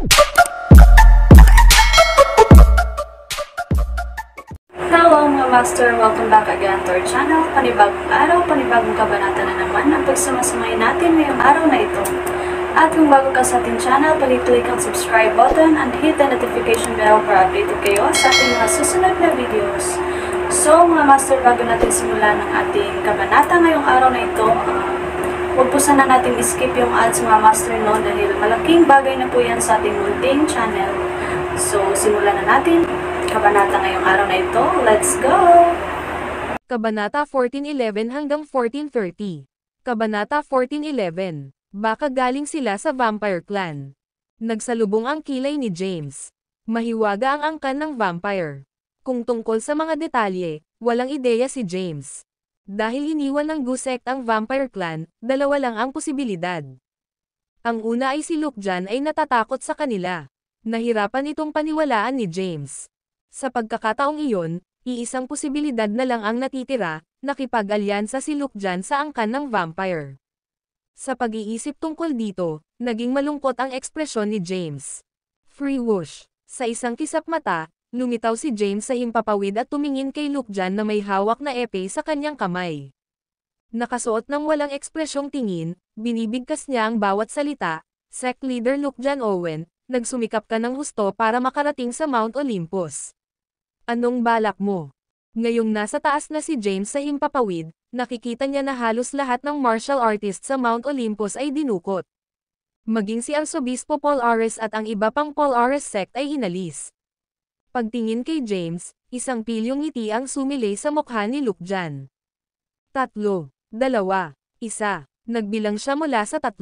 Hello mga master! Welcome back again to our channel. Panibagong araw, panibagong kabanata na naman ang pagsamasamayin natin ngayong araw na ito. At kung bago ka sa ating channel, pag-click ang subscribe button and hit the notification bell para updated kayo sa ating mga susunod na videos. So mga master, bago natin simulan ang ating kabanata ngayong araw na ito, huwag po sana natin skip yung ads mga master no, dahil malaking bagay na po yan sa ating munting channel. So simulan na natin kabanata ngayong araw na ito. Let's go! Kabanata 1411 hanggang 1430. Kabanata 1411. Baka galing sila sa Vampire Clan. Nagsalubong ang kilay ni James. Mahiwaga ang angkan ng vampire. Kung tungkol sa mga detalye, walang ideya si James. Dahil iniwan ng Gusect ang Vampire Clan, dalawa lang ang posibilidad. Ang una ay si Lukjan ay natatakot sa kanila. Nahirapan itong paniwalaan ni James. Sa pagkakataong iyon, iisang posibilidad na lang ang natitira, nakipag-alyansa si Lukjan sa angkan ng vampire. Sa pag-iisip tungkol dito, naging malungkot ang ekspresyon ni James. Free whoosh. Sa isang kisap mata, lumitaw si James sa himpapawid at tumingin kay Lukjan na may hawak na epee sa kanyang kamay. Nakasuot ng walang ekspresyong tingin, binibigkas niya ang bawat salita. Sect Leader Lukjan Owen, nagsumikap ka ng husto para makarating sa Mount Olympus. Anong balak mo? Ngayong nasa taas na si James sa himpapawid, nakikita niya na halos lahat ng martial artist sa Mount Olympus ay dinukot. Maging si Arsobispo Paul Ares at ang iba pang Paul Ares sect ay hinalis. Pagtingin kay James, isang pilyong ngiti ang sumilay sa mukha ni Lukjan. 3, 2, 1. Nagbilang siya mula sa 3.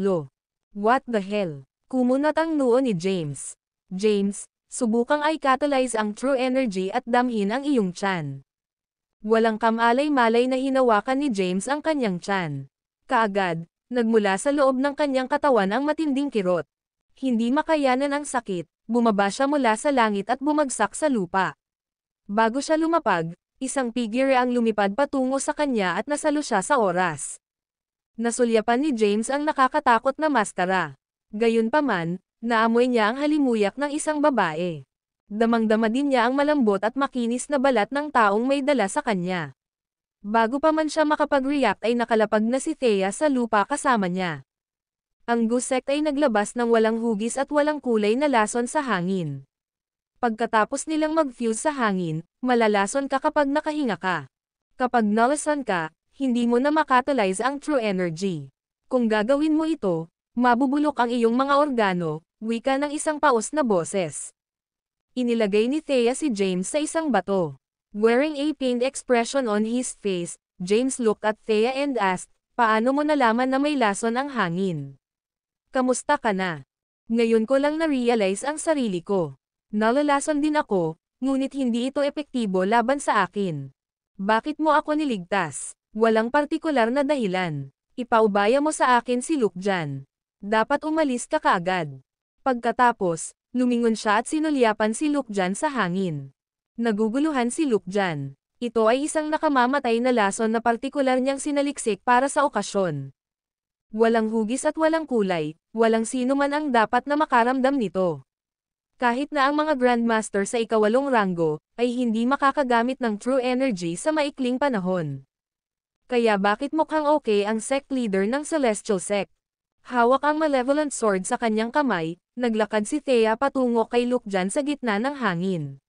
What the hell? Kumunat ang noo ni James. James, subukang i-catalyze ang true energy at damhin ang iyong tiyan. Walang kamalay-malay na hinawakan ni James ang kanyang tiyan. Kaagad, nagmula sa loob ng kanyang katawan ang matinding kirot. Hindi makayanan ang sakit, bumaba siya mula sa langit at bumagsak sa lupa. Bago siya lumapag, isang figure ang lumipad patungo sa kanya at nasalo siya sa oras. Nasulyapan ni James ang nakakatakot na maskara. Gayunpaman, naamoy niya ang halimuyak ng isang babae. Damang-dama din niya ang malambot at makinis na balat ng taong may dala sa kanya. Bago pa man siya makapag-react ay nakalapag na si Thea sa lupa kasama niya. Ang Gusect ay naglabas ng walang hugis at walang kulay na lason sa hangin. Pagkatapos nilang mag-fuse sa hangin, malalason ka kapag nakahinga ka. Kapag nalason ka, hindi mo na makatalyze ang true energy. Kung gagawin mo ito, mabubulok ang iyong mga organo, wika ng isang paos na boses. Inilagay ni Thea si James sa isang bato. Wearing a pained expression on his face, James looked at Thea and asked, paano mo nalaman na may lason ang hangin? Kamusta ka na? Ngayon ko lang na-realize ang sarili ko. Nalalason din ako, ngunit hindi ito epektibo laban sa akin. Bakit mo ako niligtas? Walang partikular na dahilan. Ipaubaya mo sa akin si Lukjan. Dapat umalis ka kaagad. Pagkatapos, lumingon siya at sinulyapan si Lukjan sa hangin. Naguguluhan si Lukjan. Ito ay isang nakamamatay na lason na partikular niyang sinaliksik para sa okasyon. Walang hugis at walang kulay, walang sino man ang dapat na makaramdam nito. Kahit na ang mga Grandmaster sa ika-8 ranggo, ay hindi makakagamit ng true energy sa maikling panahon. Kaya bakit mukhang okay ang sect leader ng Celestial Sect? Hawak ang malevolent sword sa kanyang kamay, naglakad si Thea patungo kay Lukjan sa gitna ng hangin.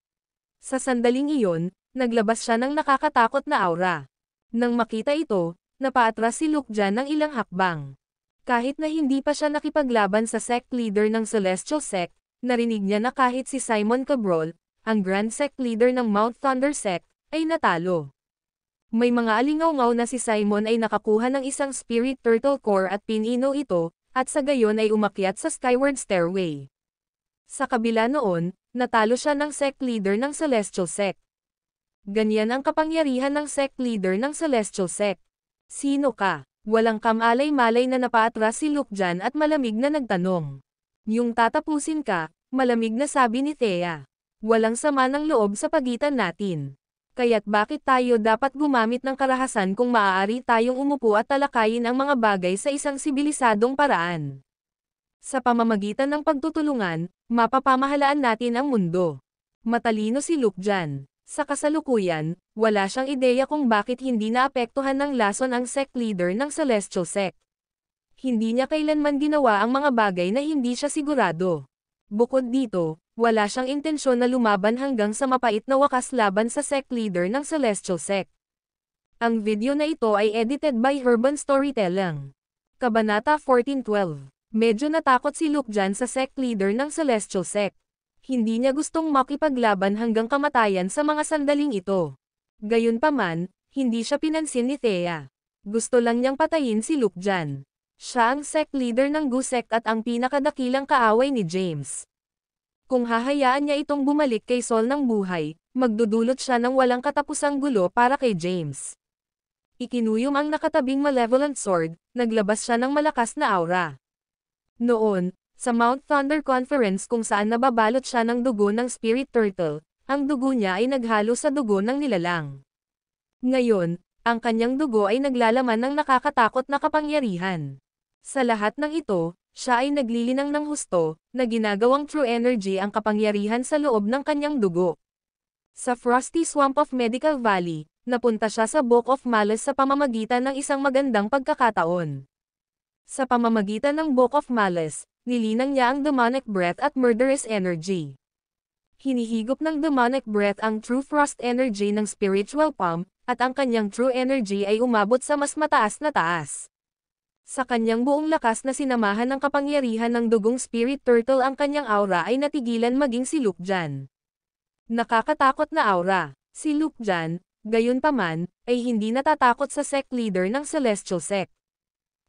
Sa sandaling iyon, naglabas siya ng nakakatakot na aura. Nang makita ito, napaatras si Lukjan ng ilang hakbang. Kahit na hindi pa siya nakipaglaban sa sect leader ng Celestial Sect, narinig niya na kahit si Simon Cabrol, ang Grand Sect leader ng Mount Thunder Sect, ay natalo. May mga alingaw-ngaw na si Simon ay nakakuha ng isang Spirit Turtle Core at pinino ito, at sa gayon ay umakyat sa Skyward Stairway. Sa kabila noon, natalo siya ng sect leader ng Celestial Sect. Ganyan ang kapangyarihan ng sect leader ng Celestial Sect. Sino ka? Walang kamalay-malay na napaatras si Lukjan at malamig na nagtanong. Yung tatapusin ka, malamig na sabi ni Thea. Walang sama ng loob sa pagitan natin. Kaya't bakit tayo dapat gumamit ng karahasan kung maaari tayong umupo at talakayin ang mga bagay sa isang sibilisadong paraan? Sa pamamagitan ng pagtutulungan, mapapamahalaan natin ang mundo. Matalino si Luke Jan. Sa kasalukuyan, wala siyang ideya kung bakit hindi naapektuhan ng lason ang sect leader ng Celestial Sect. Hindi niya kailanman ginawa ang mga bagay na hindi siya sigurado. Bukod dito, wala siyang intensyon na lumaban hanggang sa mapait na wakas laban sa sect leader ng Celestial Sect. Ang video na ito ay edited by Urban Storytelling. Kabanata 14:12. Medyo natakot si Luke Jan sa sect leader ng Celestial Sect. Hindi niya gustong makipaglaban hanggang kamatayan sa mga sandaling ito. Gayunpaman, hindi siya pinansin ni Thea. Gusto lang niyang patayin si Luke Jan. Siya ang sect leader ng Gu Sect at ang pinakadakilang kaaway ni James. Kung hahayaan niya itong bumalik kay Sol ng buhay, magdudulot siya ng walang katapusang gulo para kay James. Ikinuyom ang nakatabing malevolent sword, naglabas siya ng malakas na aura. Noon, sa Mount Thunder Conference kung saan nababalot siya ng dugo ng Spirit Turtle, ang dugo niya ay naghalo sa dugo ng nilalang. Ngayon, ang kanyang dugo ay naglalaman ng nakakatakot na kapangyarihan. Sa lahat ng ito, siya ay naglilinang ng husto, na ginagawang true energy ang kapangyarihan sa loob ng kanyang dugo. Sa Frosty Swamp of Medical Valley, napunta siya sa Book of Malice sa pamamagitan ng isang magandang pagkakataon. Sa pamamagitan ng Book of Malice, nilinang niya ang demonic breath at murderous energy. Hinihigop ng demonic breath ang true frost energy ng spiritual palm, at ang kanyang true energy ay umabot sa mas mataas na taas. Sa kanyang buong lakas na sinamahan ng kapangyarihan ng dugong Spirit Turtle ang kanyang aura ay natigilan maging si Luke Jan. Nakakatakot na aura. Si Luke Jan, gayunpaman, ay hindi natatakot sa sect leader ng Celestial Sect.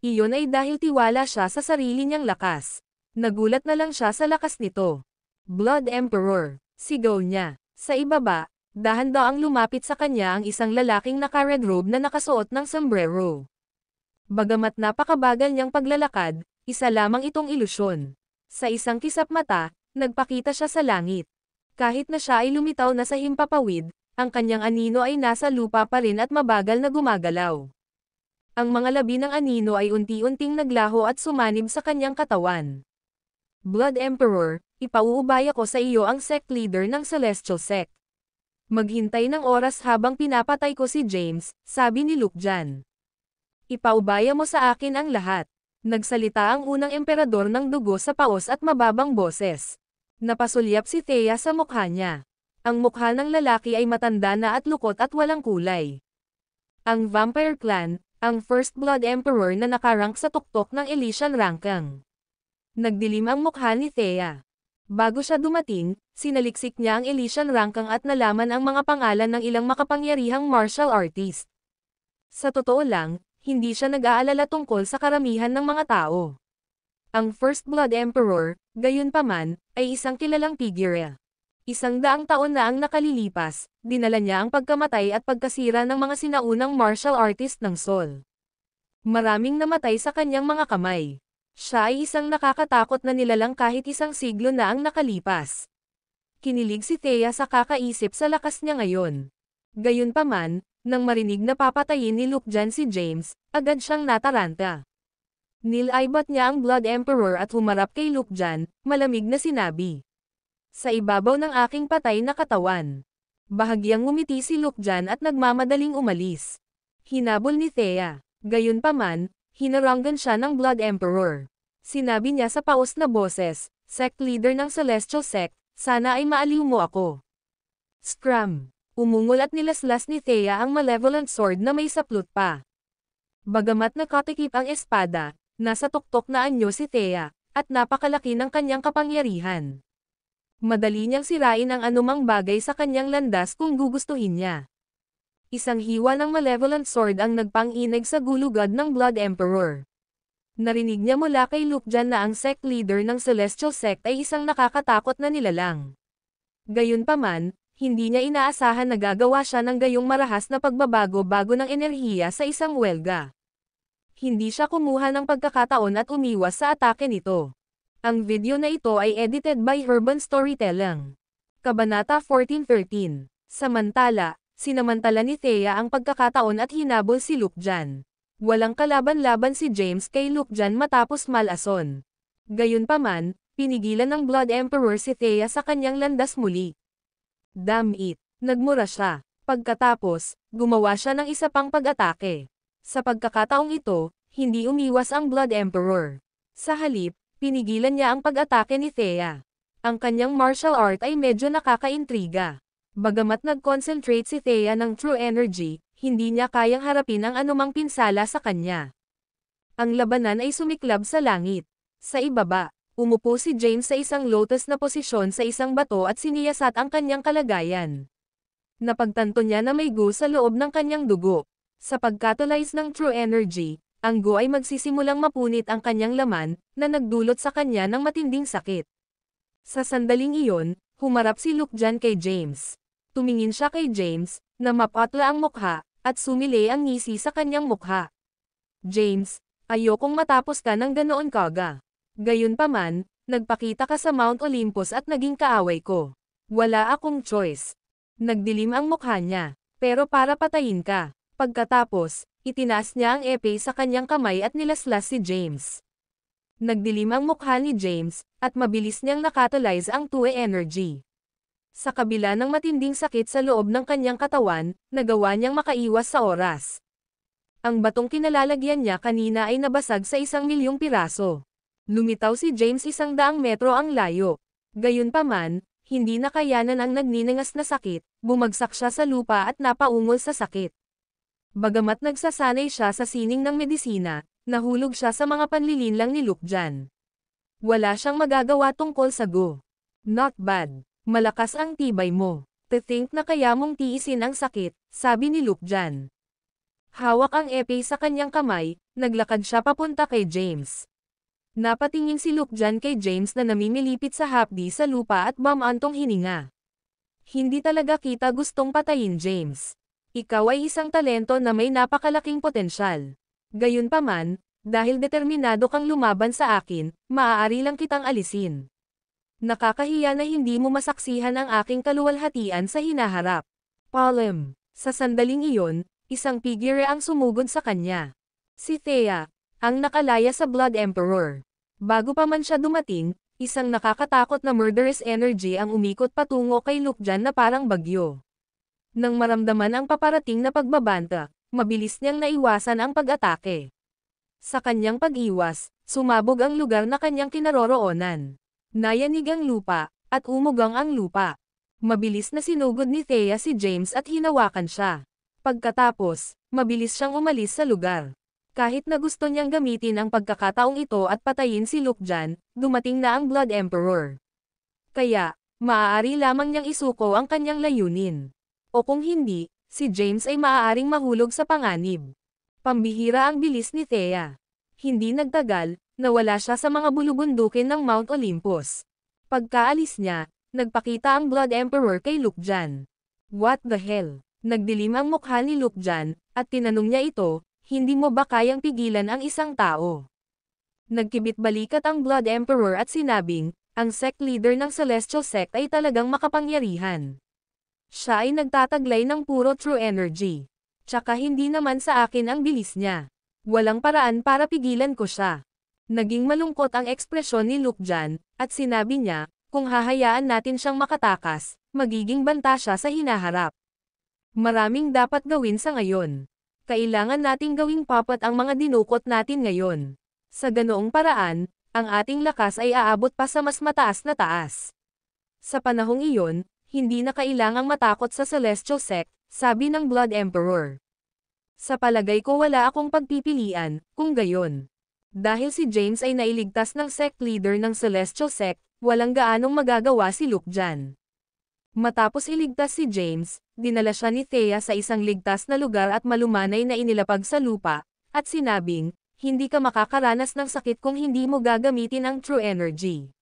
Iyon ay dahil tiwala siya sa sarili niyang lakas. Nagulat na lang siya sa lakas nito. Blood Emperor, sigaw niya. Sa ibaba, dahan-daang lumapit sa kanya ang isang lalaking naka-red robe na nakasuot ng sombrero. Bagamat napakabagal niyang paglalakad, isa lamang itong ilusyon. Sa isang kisap mata, nagpakita siya sa langit. Kahit na siya ay lumitaw na sa himpapawid, ang kanyang anino ay nasa lupa pa rin at mabagal na gumagalaw. Ang mga labi ng anino ay unti-unting naglaho at sumanib sa kanyang katawan. Blood Emperor, ipauubay ako sa iyo ang sect leader ng Celestial Sect. Maghintay ng oras habang pinapatay ko si James, sabi ni Luke Jan. Ipaubaya mo sa akin ang lahat. Nagsalita ang unang emperador ng dugo sa paos at mababang boses. Napasulyap si Thea sa mukha niya. Ang mukha ng lalaki ay matanda na at lukot at walang kulay. Ang Vampire Clan, ang First Blood Emperor na nakarank sa tuktok ng Elysian Rankang. Nagdilim ang mukha ni Thea. Bago siya dumating, sinaliksik niya ang Elysian Rankang at nalaman ang mga pangalan ng ilang makapangyarihang martial artist. Sa totoo lang, hindi siya nag-aalala tungkol sa karamihan ng mga tao. Ang First Blood Emperor, gayunpaman, ay isang kilalang figure. 100 taon na ang nakalilipas, dinala niya ang pagkamatay at pagkasira ng mga sinaunang martial artist ng Sol. Maraming namatay sa kanyang mga kamay. Siya ay isang nakakatakot na nilalang kahit isang siglo na ang nakalipas. Kinilig si Thea sa kakaisip sa lakas niya ngayon. Gayunpaman, nang marinig na papatayin ni Luke Jan si James, agad siyang nataranta. Nilibot niya ang Blood Emperor at humarap kay Luke Jan, malamig na sinabi. Sa ibabaw ng aking patay na katawan. Bahagyang ngumiti si Luke Jan at nagmamadaling umalis. Hinabol ni Thea. Gayunpaman, hinaranggan siya ng Blood Emperor. Sinabi niya sa paos na boses, sect leader ng Celestial Sect, sana ay maaliw mo ako. Scram. Umungol at nilaslas ni Thea ang malevolent sword na may saplot pa. Bagamat nakatikip ang espada, nasa tuktok na anyo si Thea, at napakalaki ng kanyang kapangyarihan. Madali niyang sirain ang anumang bagay sa kanyang landas kung gugustuhin niya. Isang hiwa ng malevolent sword ang nagpang-inag sa gulugad ng Blood Emperor. Narinig niya mula kay Luke Jan na ang sect leader ng Celestial Sect ay isang nakakatakot na nilalang. Gayunpaman, hindi niya inaasahan na gagawa siya ng gayong marahas na pagbabago-bago ng enerhiya sa isang welga. Hindi siya kumuha ng pagkakataon at umiwas sa atake nito. Ang video na ito ay edited by Urban Storytelling. Kabanata 14:13. Samantala, sinamantala ni Thea ang pagkakataon at hinabol si Luke Jan. Walang kalaban-laban si James kay Luke Jan matapos malason. Gayunpaman, pinigilan ng Blood Emperor si Thea sa kanyang landas muli. Damn it! Nagmura siya. Pagkatapos, gumawa siya ng isa pang pag-atake. Sa pagkakataong ito, hindi umiwas ang Blood Emperor. Sa halip, pinigilan niya ang pag-atake ni Thea. Ang kanyang martial art ay medyo nakakaintriga. Bagamat nag-concentrate si Thea ng true energy, hindi niya kayang harapin ang anumang pinsala sa kanya. Ang labanan ay sumiklab sa langit. Sa ibaba, umupo si James sa isang lotus na posisyon sa isang bato at siniyasat ang kanyang kalagayan. Napagtanto niya na may gu sa loob ng kanyang dugo. Sa pagkatulize ng true energy, ang gu ay magsisimulang mapunit ang kanyang laman, na nagdulot sa kanya ng matinding sakit. Sa sandaling iyon, humarap si Lukjan kay James. Tumingin siya kay James, na mapatla ang mukha, at sumili ang ngisi sa kanyang mukha. James, ayokong matapos ka ng ganoon kaga. Gayunpaman, nagpakita ka sa Mount Olympus at naging kaaway ko. Wala akong choice. Nagdilim ang mukha niya, pero para patayin ka. Pagkatapos, itinaas niya ang epee sa kanyang kamay at nilaslas si James. Nagdilim ang mukha ni James, at mabilis niyang nakatulize ang Tue energy. Sa kabila ng matinding sakit sa loob ng kanyang katawan, nagawa niyang makaiwas sa oras. Ang batong kinalalagyan niya kanina ay nabasag sa 1,000,000 piraso. Lumitaw si James 100 metro ang layo. Gayunpaman, hindi nakayanan ang nagniningas na sakit, bumagsak siya sa lupa at napaungol sa sakit. Bagamat nagsasanay siya sa sining ng medisina, nahulog siya sa mga panlilinlang ni Lukjan. Wala siyang magagawa tungkol sa gu. Not bad. Malakas ang tibay mo. To think na kaya mong tiisin ang sakit, sabi ni Lukjan. Hawak ang epee sa kanyang kamay, naglakad siya papunta kay James. Napatingin si Lukjan kay James na namimilipit sa hapdi sa lupa at bamantong hininga. Hindi talaga kita gustong patayin, James. Ikaw ay isang talento na may napakalaking potensyal. Gayunpaman, dahil determinado kang lumaban sa akin, maaari lang kitang alisin. Nakakahiya na hindi mo masaksihan ang aking kaluwalhatian sa hinaharap. Palem. Sa sandaling iyon, isang figure ang sumugod sa kanya. Si Thea, ang nakalaya sa Blood Emperor. Bago pa man siya dumating, isang nakakatakot na murderous energy ang umikot patungo kay Lukjan na parang bagyo. Nang maramdaman ang paparating na pagbabanta, mabilis niyang naiwasan ang pag-atake. Sa kanyang pag-iwas, sumabog ang lugar na kanyang kinaroroonan. Nayanig ang lupa, at umugang ang lupa. Mabilis na sinugod ni Thea si James at hinawakan siya. Pagkatapos, mabilis siyang umalis sa lugar. Kahit na gusto niyang gamitin ang pagkakataong ito at patayin si Lukjan, dumating na ang Blood Emperor. Kaya, maaari lamang niyang isuko ang kanyang layunin. O kung hindi, si James ay maaaring mahulog sa panganib. Pambihira ang bilis ni Thea. Hindi nagtagal, nawala siya sa mga bulubundukin ng Mount Olympus. Pagkaalis niya, nagpakita ang Blood Emperor kay Lukjan. What the hell? Nagdilim ang mukha ni Lukjan, at tinanong niya ito, hindi mo ba kayang pigilan ang isang tao? Nagkibit-balikat ang Blood Emperor at sinabing, ang sect leader ng Celestial Sect ay talagang makapangyarihan. Siya ay nagtataglay ng puro true energy. Tsaka hindi naman sa akin ang bilis niya. Walang paraan para pigilan ko siya. Naging malungkot ang ekspresyon ni Lukjan, at sinabi niya, kung hahayaan natin siyang makatakas, magiging banta siya sa hinaharap. Maraming dapat gawin sa ngayon. Kailangan nating gawing papat ang mga dinukot natin ngayon. Sa ganoong paraan, ang ating lakas ay aabot pa sa mas mataas na taas. Sa panahong iyon, hindi na kailangang matakot sa Celestial Sect, sabi ng Blood Emperor. Sa palagay ko wala akong pagpipilian, kung gayon. Dahil si James ay nailigtas ng sect leader ng Celestial Sect, walang gaanong magagawa si Lukjan. Matapos iligtas si James, dinala siya ni Thea sa isang ligtas na lugar at malumanay na inilapag sa lupa, at sinabing, hindi ka makakaranas ng sakit kung hindi mo gagamitin ang true energy.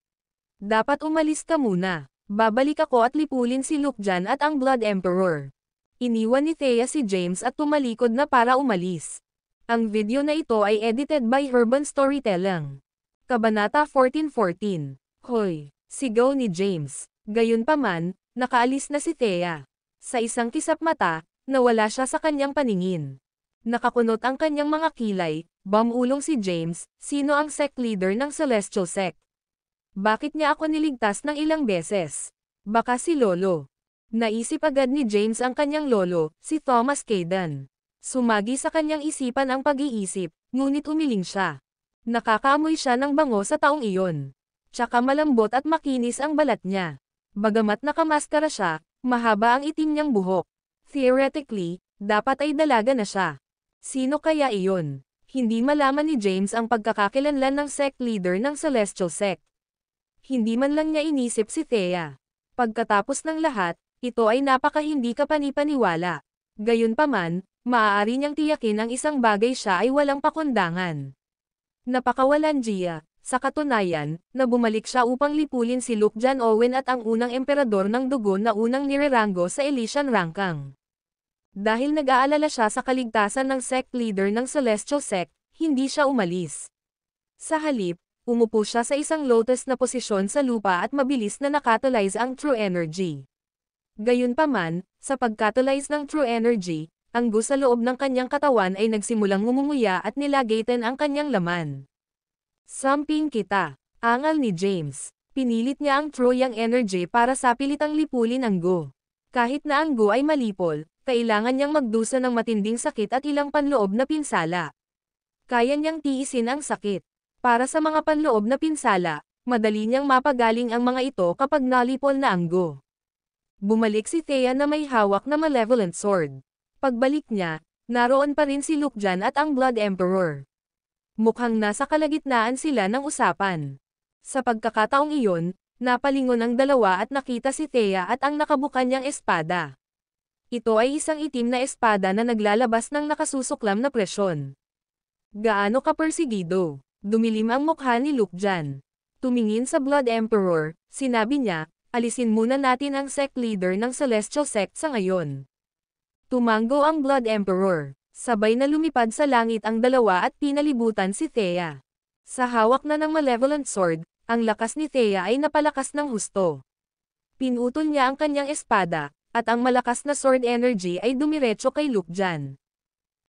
Dapat umalis ka muna. Babalik ako at lipulin si Lukjan at ang Blood Emperor. Iniwan ni Thea si James at tumalikod na para umalis. Ang video na ito ay edited by Urban Storytelling. Kabanata 14:14. Hoy! Sigaw ni James. Gayunpaman, nakaalis na si Thea. Sa isang kisap mata, nawala siya sa kanyang paningin. Nakakunot ang kanyang mga kilay, bumulong si James, sino ang sect leader ng Celestial Sect? Bakit niya ako niligtas ng ilang beses? Baka si Lolo. Naisip agad ni James ang kanyang lolo, si Thomas Caden. Sumagi sa kanyang isipan ang pag-iisip, ngunit umiling siya. Nakakaamoy siya ng bango sa taong iyon. Tsaka malambot at makinis ang balat niya. Bagamat nakamaskara siya, mahaba ang itim niyang buhok. Theoretically, dapat ay dalaga na siya. Sino kaya iyon? Hindi malaman ni James ang pagkakakilanlan ng sect leader ng Celestial Sect. Hindi man lang niya inisip si Thea. Pagkatapos ng lahat, ito ay napaka-hindi kapanipaniwala. Gayunpaman, maaari niyang tiyakin ang isang bagay siya ay walang pakundangan. Napakawalan Gia, sa katunayan, na bumalik siya upang lipulin si Luke John Owen at ang unang emperador ng dugo na unang nireranggo sa Elysian Rangkang. Dahil nag-aalala siya sa kaligtasan ng sect leader ng Celestial Sect, hindi siya umalis. Sa halip, umupo siya sa isang lotus na posisyon sa lupa at mabilis na nakatalyze ang true energy. Gayunpaman, sa pagkatalyze ng true energy, ang gu sa loob ng kanyang katawan ay nagsimulang ngumunguya at nilagatan ang kanyang laman. Samping kita, angal ni James. Pinilit niya ang true yang energy para sapilitang lipulin ang gu. Kahit na ang gu ay malipol, kailangan niyang magdusa ng matinding sakit at ilang panloob na pinsala. Kaya niyang tiisin ang sakit. Para sa mga panloob na pinsala, madali niyang mapagaling ang mga ito kapag nalipol na ang gu. Bumalik si Thea na may hawak na malevolent sword. Pagbalik niya, naroon pa rin si Luke John at ang Blood Emperor. Mukhang nasa kalagitnaan sila ng usapan. Sa pagkakataong iyon, napalingon ang dalawa at nakita si Thea at ang nakabukan niyang espada. Ito ay isang itim na espada na naglalabas ng nakasusuklam na presyon. Gaano ka persigido? Dumilim ang mukha ni Luke John. Tumingin sa Blood Emperor, sinabi niya, alisin muna natin ang sect leader ng Celestial Sect sa ngayon. Tumango ang Blood Emperor. Sabay na lumipad sa langit ang dalawa at pinalibutan si Thea. Sa hawak na ng malevolent sword, ang lakas ni Thea ay napalakas ng husto. Pinutol niya ang kanyang espada, at ang malakas na sword energy ay dumiretso kay Luke John.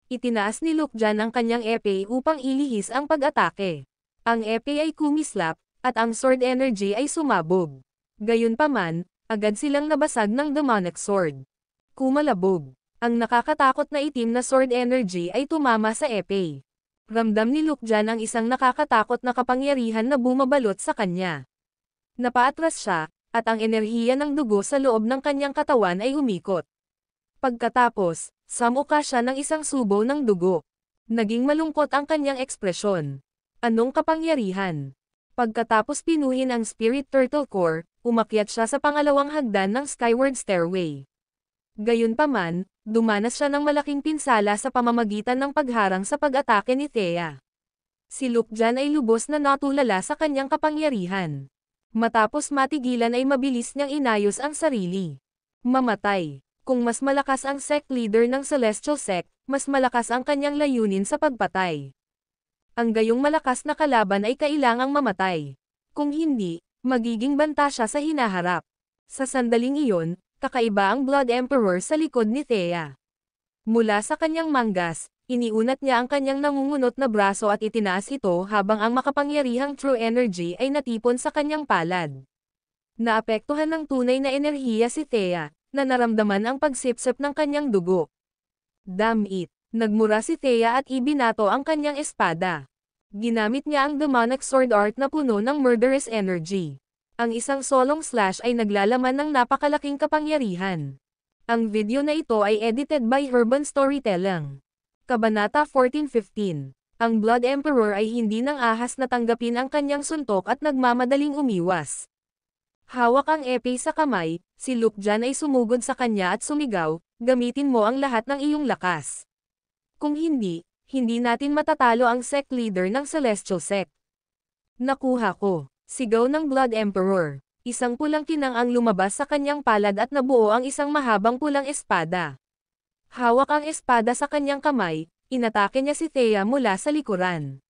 Itinaas ni Luke John ang kanyang epee upang ilihis ang pag-atake. Ang epee ay kumislap, at ang sword energy ay sumabog. Gayunpaman, agad silang nabasag ng demonic sword. Kumalabog. Ang nakakatakot na itim na sword energy ay tumama sa epee. Ramdam ni Luke John ang isang nakakatakot na kapangyarihan na bumabalot sa kanya. Napaatras siya, at ang enerhiya ng dugo sa loob ng kanyang katawan ay umikot. Pagkatapos, samuka siya ng isang subo ng dugo. Naging malungkot ang kanyang ekspresyon. Anong kapangyarihan? Pagkatapos pinuhin ang Spirit Turtle Core, umakyat siya sa pangalawang hagdan ng Skyward Stairway. Gayunpaman, dumanas siya ng malaking pinsala sa pamamagitan ng pagharang sa pag-atake ni Thea. Si Luke John ay lubos na natulala sa kanyang kapangyarihan. Matapos matigilan ay mabilis niyang inayos ang sarili. Mamatay. Kung mas malakas ang sect leader ng Celestial Sect, mas malakas ang kanyang layunin sa pagpatay. Ang gayong malakas na kalaban ay kailangang mamatay. Kung hindi, magiging banta siya sa hinaharap. Sa sandaling iyon, kakaiba ang Blood Emperor sa likod ni Thea. Mula sa kanyang manggas, iniunat niya ang kanyang nangungunot na braso at itinaas ito habang ang makapangyarihang true energy ay natipon sa kanyang palad. Naapektuhan ng tunay na enerhiya si Thea, na naramdaman ang pagsipsip ng kanyang dugo. Damn it! Nagmura si Thea at ibinato ang kanyang espada. Ginamit niya ang demonic sword art na puno ng murderous energy. Ang isang solong slash ay naglalaman ng napakalaking kapangyarihan. Ang video na ito ay edited by Urban Storytelling. Kabanata 14:15. Ang Blood Emperor ay hindi nang ahas na tanggapin ang kanyang suntok at nagmamadaling umiwas. Hawak ang epee sa kamay, si Luke John ay sumugod sa kanya at sumigaw, gamitin mo ang lahat ng iyong lakas. Kung hindi, hindi natin matatalo ang sect leader ng Celestial Sect. Nakuha ko. Sigaw ng Blood Emperor. Isang pulang kinang ang lumabas sa kanyang palad at nabuo ang isang mahabang pulang espada. Hawak ang espada sa kanyang kamay, inatake niya si Thea mula sa likuran.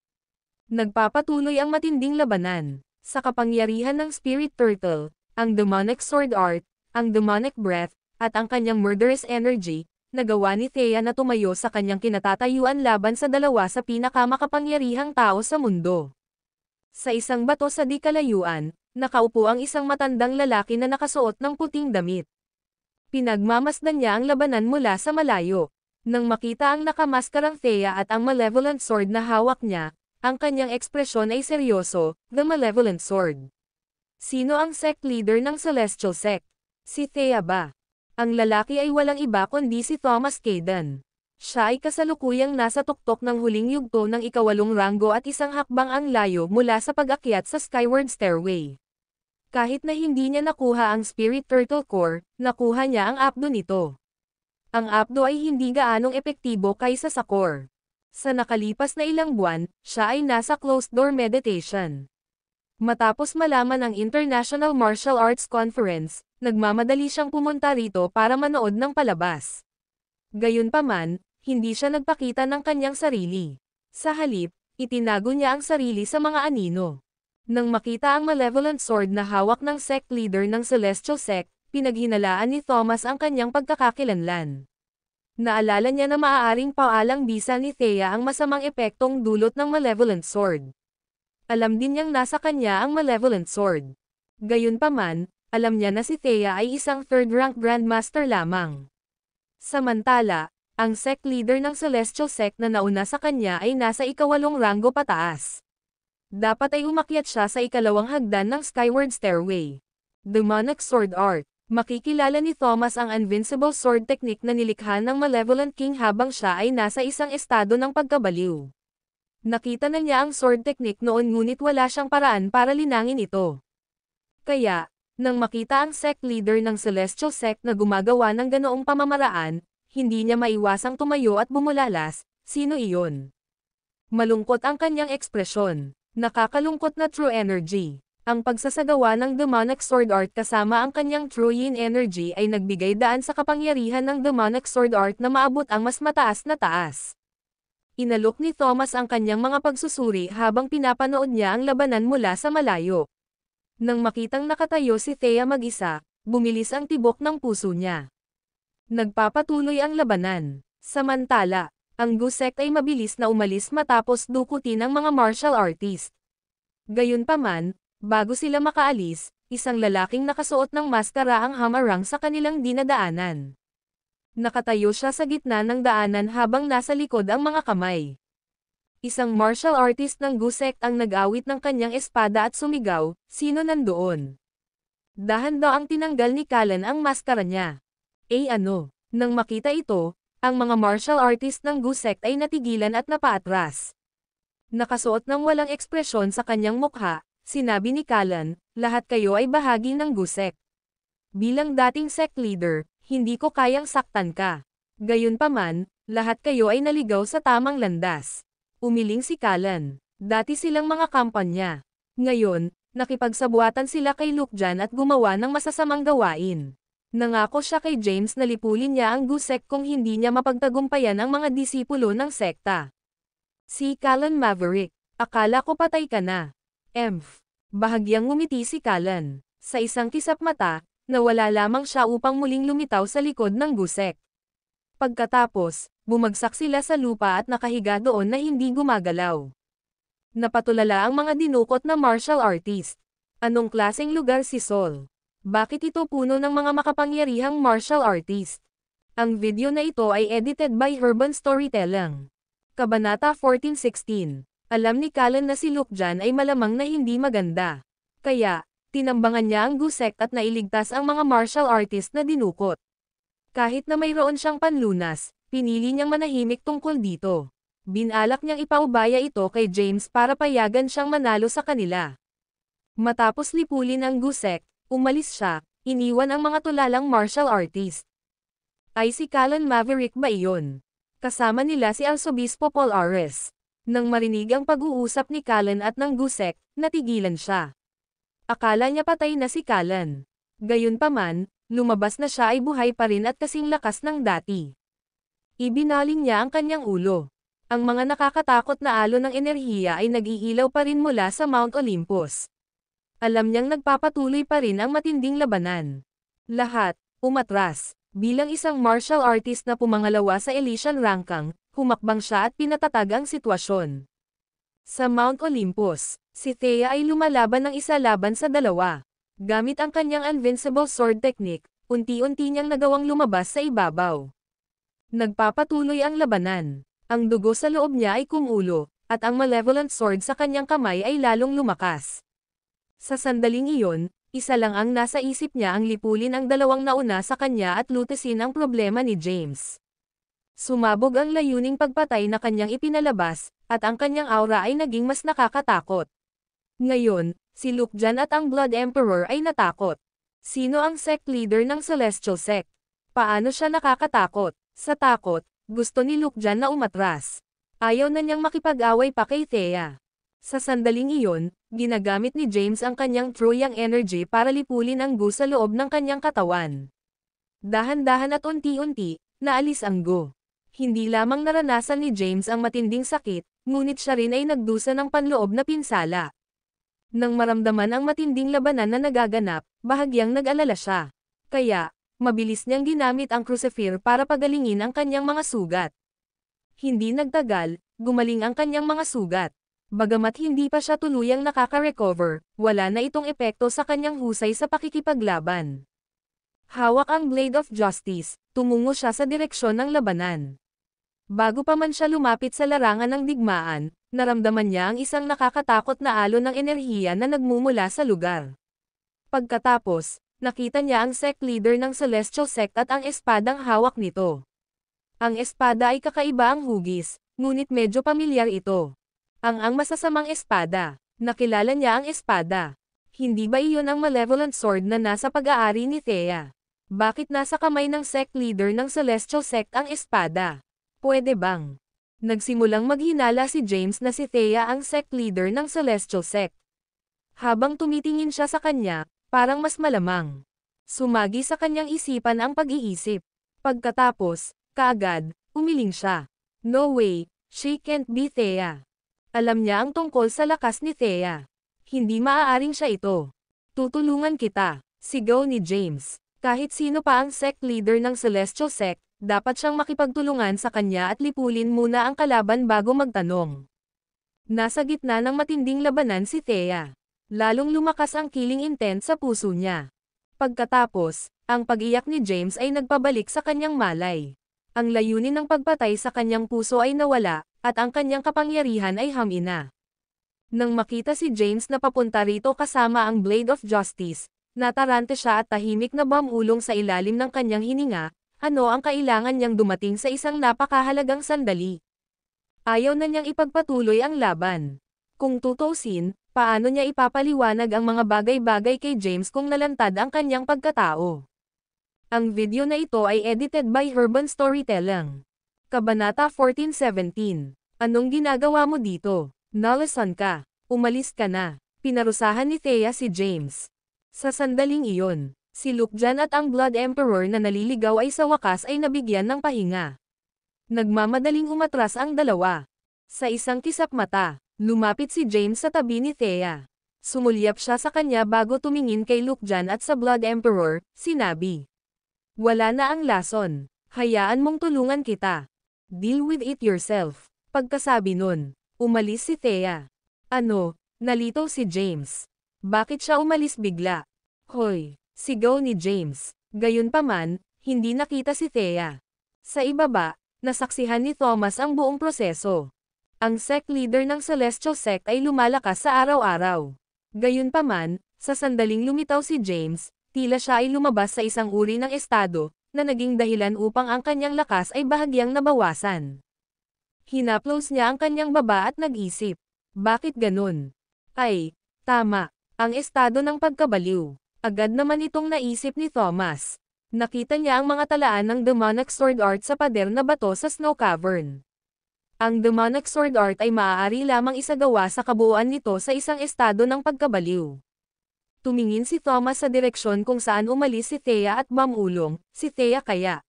Nagpapatuloy ang matinding labanan. Sa kapangyarihan ng Spirit Turtle, ang demonic sword art, ang demonic breath, at ang kanyang murderous energy, nagawa ni Thea na tumayo sa kanyang kinatatayuan laban sa dalawa sa pinakamakapangyarihang tao sa mundo. Sa isang bato sa di kalayuan, nakaupo ang isang matandang lalaki na nakasuot ng puting damit. Pinagmamasdan niya ang labanan mula sa malayo. Nang makita ang nakamaskarang Thea at ang malevolent sword na hawak niya, ang kanyang ekspresyon ay seryoso, the malevolent sword. Sino ang sect leader ng Celestial Sect? Si Thea ba? Ang lalaki ay walang iba kundi si Thomas Kayden. Siya ay kasalukuyang nasa tuktok ng huling yugto ng ikawalong ranggo at isang hakbang ang layo mula sa pag-akyat sa Skyward Stairway. Kahit na hindi niya nakuha ang Spirit Turtle Core, nakuha niya ang apdo nito. Ang apdo ay hindi gaanong epektibo kaysa sa core. Sa nakalipas na ilang buwan, siya ay nasa closed-door meditation. Matapos malaman ang International Martial Arts Conference, nagmamadali siyang pumunta rito para manood ng palabas. Gayunpaman, hindi siya nagpakita ng kanyang sarili. Sa halip, itinago niya ang sarili sa mga anino. Nang makita ang malevolent sword na hawak ng sect leader ng Celestial Sect, pinaghinalaan ni Thomas ang kanyang pagkakakilanlan. Naalala niya na maaaring paalang bisa ni Thea ang masamang epektong dulot ng malevolent sword. Alam din niyang nasa kanya ang malevolent sword. Gayunpaman, alam niya na si Thea ay isang third-rank grandmaster lamang. Samantala, ang sect leader ng Celestial Sect na nauna sa kanya ay nasa ikawalong ranggo pataas. Dapat ay umakyat siya sa ikalawang hagdan ng Skyward Stairway. Demonic Sword Art. Makikilala ni Thomas ang Invincible Sword Technique na nilikha ng Malevolent King habang siya ay nasa isang estado ng pagkabaliw. Nakita na niya ang sword technique noon ngunit wala siyang paraan para linangin ito. Kaya, nang makita ang sect leader ng Celestial Sect na gumagawa ng ganoong pamamaraan, hindi niya maiwasang tumayo at bumulalas. Sino iyon? Malungkot ang kanyang ekspresyon. Nakakalungkot na true energy. Ang pagsasagawa ng demonic sword art kasama ang kanyang true yin energy ay nagbigay daan sa kapangyarihan ng demonic sword art na maabot ang mas mataas na taas. Inalok ni Thomas ang kanyang mga pagsusuri habang pinapanood niya ang labanan mula sa malayo. Nang makitang nakatayo si Thea mag-isa, bumilis ang tibok ng puso niya. Nagpapatuloy ang labanan. Samantala, ang Gu Sect ay mabilis na umalis matapos dukutin ang mga martial artist. Gayunpaman, bago sila makaalis, isang lalaking nakasuot ng maskara ang hamarang sa kanilang dinadaanan. Nakatayo siya sa gitna ng daanan habang nasa likod ang mga kamay. Isang martial artist ng Gu Sect ang nag-awit ng kanyang espada at sumigaw, "Sino nandoon?" Dahan daw ang tinanggal ni Callan ang maskara niya. Ano? Nang makita ito, ang mga martial artist ng Gu Sect ay natigilan at napaatras. Nakasuot ng walang ekspresyon sa kanyang mukha, sinabi ni Callan, "Lahat kayo ay bahagi ng Gu Sect. Bilang dating sect leader, hindi ko kayang saktan ka. Gayunpaman, lahat kayo ay naligaw sa tamang landas." Umiling si Callan. Dati silang mga kampanya. Ngayon, nakipagsabuatan sila kay Luke Jan at gumawa ng masasamang gawain. Nangako siya kay James na lipulin niya ang Gu Sect kung hindi niya mapagtagumpayan ang mga disipulo ng sekta. Si Callan Maverick, akala ko patay ka na. Bahagyang ngumiti si Callan. Sa isang kisap mata, nawala lamang siya upang muling lumitaw sa likod ng Gu Sect. Pagkatapos, bumagsak sila sa lupa at nakahiga doon na hindi gumagalaw. Napatulala ang mga dinukot na martial artist. Anong klaseng lugar si Sol? Bakit ito puno ng mga makapangyarihang martial artist? Ang video na ito ay edited by Urban Storytelling. Kabanata 14:16. Alam ni Callan na si Luke Jan ay malamang na hindi maganda. Kaya, tinambangan niya ang Gu Sect at nailigtas ang mga martial artist na dinukot. Kahit na mayroon siyang panlunas, pinili niyang manahimik tungkol dito. Binalak niyang ipaubaya ito kay James para payagan siyang manalo sa kanila. Matapos lipulin ang Gu Sect, umalis siya, iniwan ang mga tulalang martial artist. Ay si Callan Maverick ba iyon? Kasama nila si Arsobispo Paul Ares. Nang marinig ang pag-uusap ni Callan at ng Gu Sect, natigilan siya. Akala niya patay na si Callan. Gayunpaman, lumabas na siya ay buhay pa rin at kasing lakas ng dati. Ibinaling niya ang kanyang ulo. Ang mga nakakatakot na alon ng enerhiya ay nag-iilaw pa rin mula sa Mount Olympus. Alam niyang nagpapatuloy pa rin ang matinding labanan. Lahat, umatras. Bilang isang martial artist na pumangalawa sa Elysian Rankang, humakbang siya at pinatatag ang sitwasyon. Sa Mount Olympus, si Thea ay lumalaban ng isa laban sa dalawa. Gamit ang kanyang invincible sword technique, unti-unti niyang nagawang lumabas sa ibabaw. Nagpapatuloy ang labanan. Ang dugo sa loob niya ay kumulo, at ang malevolent sword sa kanyang kamay ay lalong lumakas. Sa sandaling iyon, isa lang ang nasa isip niya ang lipulin ang dalawang nauna sa kanya at lutasin ang problema ni James. Sumabog ang layuning pagpatay na kanyang ipinalabas, at ang kanyang aura ay naging mas nakakatakot. Ngayon, si Luke Jan at ang Blood Emperor ay natakot. Sino ang sect leader ng Celestial Sect? Paano siya nakakatakot? Sa takot, gusto ni Luke Jan na umatras. Ayaw na niyang makipag-away pa kay Thea. Sa sandaling iyon, ginagamit ni James ang kanyang True Yang energy para lipulin ang Gu sa loob ng kanyang katawan. Dahan-dahan at unti-unti, naalis ang Gu. Hindi lamang naranasan ni James ang matinding sakit, ngunit siya rin ay nagdusa ng panloob na pinsala. Nang maramdaman ang matinding labanan na nagaganap, bahagyang nag-alala siya. Kaya, mabilis niyang ginamit ang crucifer para pagalingin ang kanyang mga sugat. Hindi nagtagal, gumaling ang kanyang mga sugat. Bagamat hindi pa siya tuluyang nakaka-recover, wala na itong epekto sa kanyang husay sa pakikipaglaban. Hawak ang Blade of Justice, tumungo siya sa direksyon ng labanan. Bago pa man siya lumapit sa larangan ng digmaan, naramdaman niya ang isang nakakatakot na alon ng enerhiya na nagmumula sa lugar. Pagkatapos, nakita niya ang sect leader ng Celestial Sect at ang espadang hawak nito. Ang espada ay kakaiba ang hugis, ngunit medyo pamilyar ito. Ang masasamang espada. Nakilala niya ang espada. Hindi ba iyon ang malevolent sword na nasa pag-aari ni Thea? Bakit nasa kamay ng sect leader ng Celestial Sect ang espada? Pwede bang? Nagsimulang maghinala si James na si Thea ang sect leader ng Celestial Sect. Habang tumitingin siya sa kanya, parang mas malamang. Sumagi sa kanyang isipan ang pag-iisip. Pagkatapos, kaagad, umiling siya. No way, she can't be Thea. Alam niya ang tungkol sa lakas ni Thea. Hindi maaaring siya ito. Tutulungan kita, sigaw ni James. Kahit sino pa ang sect leader ng Celestial Sect, dapat siyang makipagtulungan sa kanya at lipulin muna ang kalaban bago magtanong. Nasa gitna ng matinding labanan si Thea. Lalong lumakas ang killing intent sa puso niya. Pagkatapos, ang pag-iyak ni James ay nagpabalik sa kanyang malay. Ang layunin ng pagpatay sa kanyang puso ay nawala, at ang kanyang kapangyarihan ay hamina. Nang makita si James na papunta rito kasama ang Blade of Justice, natarante siya at tahimik na bumulong sa ilalim ng kanyang hininga. Ano ang kailangan niyang dumating sa isang napakahalagang sandali? Ayaw na niyang ipagpatuloy ang laban. Kung tutusin, paano niya ipapaliwanag ang mga bagay-bagay kay James kung nalantad ang kanyang pagkatao? Ang video na ito ay edited by Herban Storytelling. Kabanata 14:17. Anong ginagawa mo dito? Nalasan ka. Umalis ka na. Pinarusahan ni Thea si James. Sa sandaling iyon, si Luke Jan at ang Blood Emperor na naliligaw ay sa wakas ay nabigyan ng pahinga. Nagmamadaling umatras ang dalawa. Sa isang kisap mata, lumapit si James sa tabi ni Thea. Sumulyap siya sa kanya bago tumingin kay Luke Jan at sa Blood Emperor, sinabi. Wala na ang lason. Hayaan mong tulungan kita. Deal with it yourself. Pagkasabi nun, umalis si Thea. Ano? Nalito si James. Bakit siya umalis bigla? Hoy! Sigaw ni James. Gayunpaman, hindi nakita si Thea. Sa ibaba, nasaksihan ni Thomas ang buong proseso. Ang sect leader ng Celestial Sect ay lumalakas sa araw-araw. Gayunpaman, sa sandaling lumitaw si James, tila siya ay lumabas sa isang uri ng estado, na naging dahilan upang ang kanyang lakas ay bahagyang nabawasan. Hinaplos niya ang kanyang baba at nag-isip. Bakit ganun? Ay, tama, ang estado ng pagkabaliw. Agad naman itong naisip ni Thomas. Nakita niya ang mga talaan ng Demonic Sword Art sa pader na bato sa Snow Cavern. Ang Demonic Sword Art ay maaari lamang isagawa sa kabuuan nito sa isang estado ng pagkabaliw. Tumingin si Thomas sa direksyon kung saan umalis si Thea at bumulong, si Thea kaya.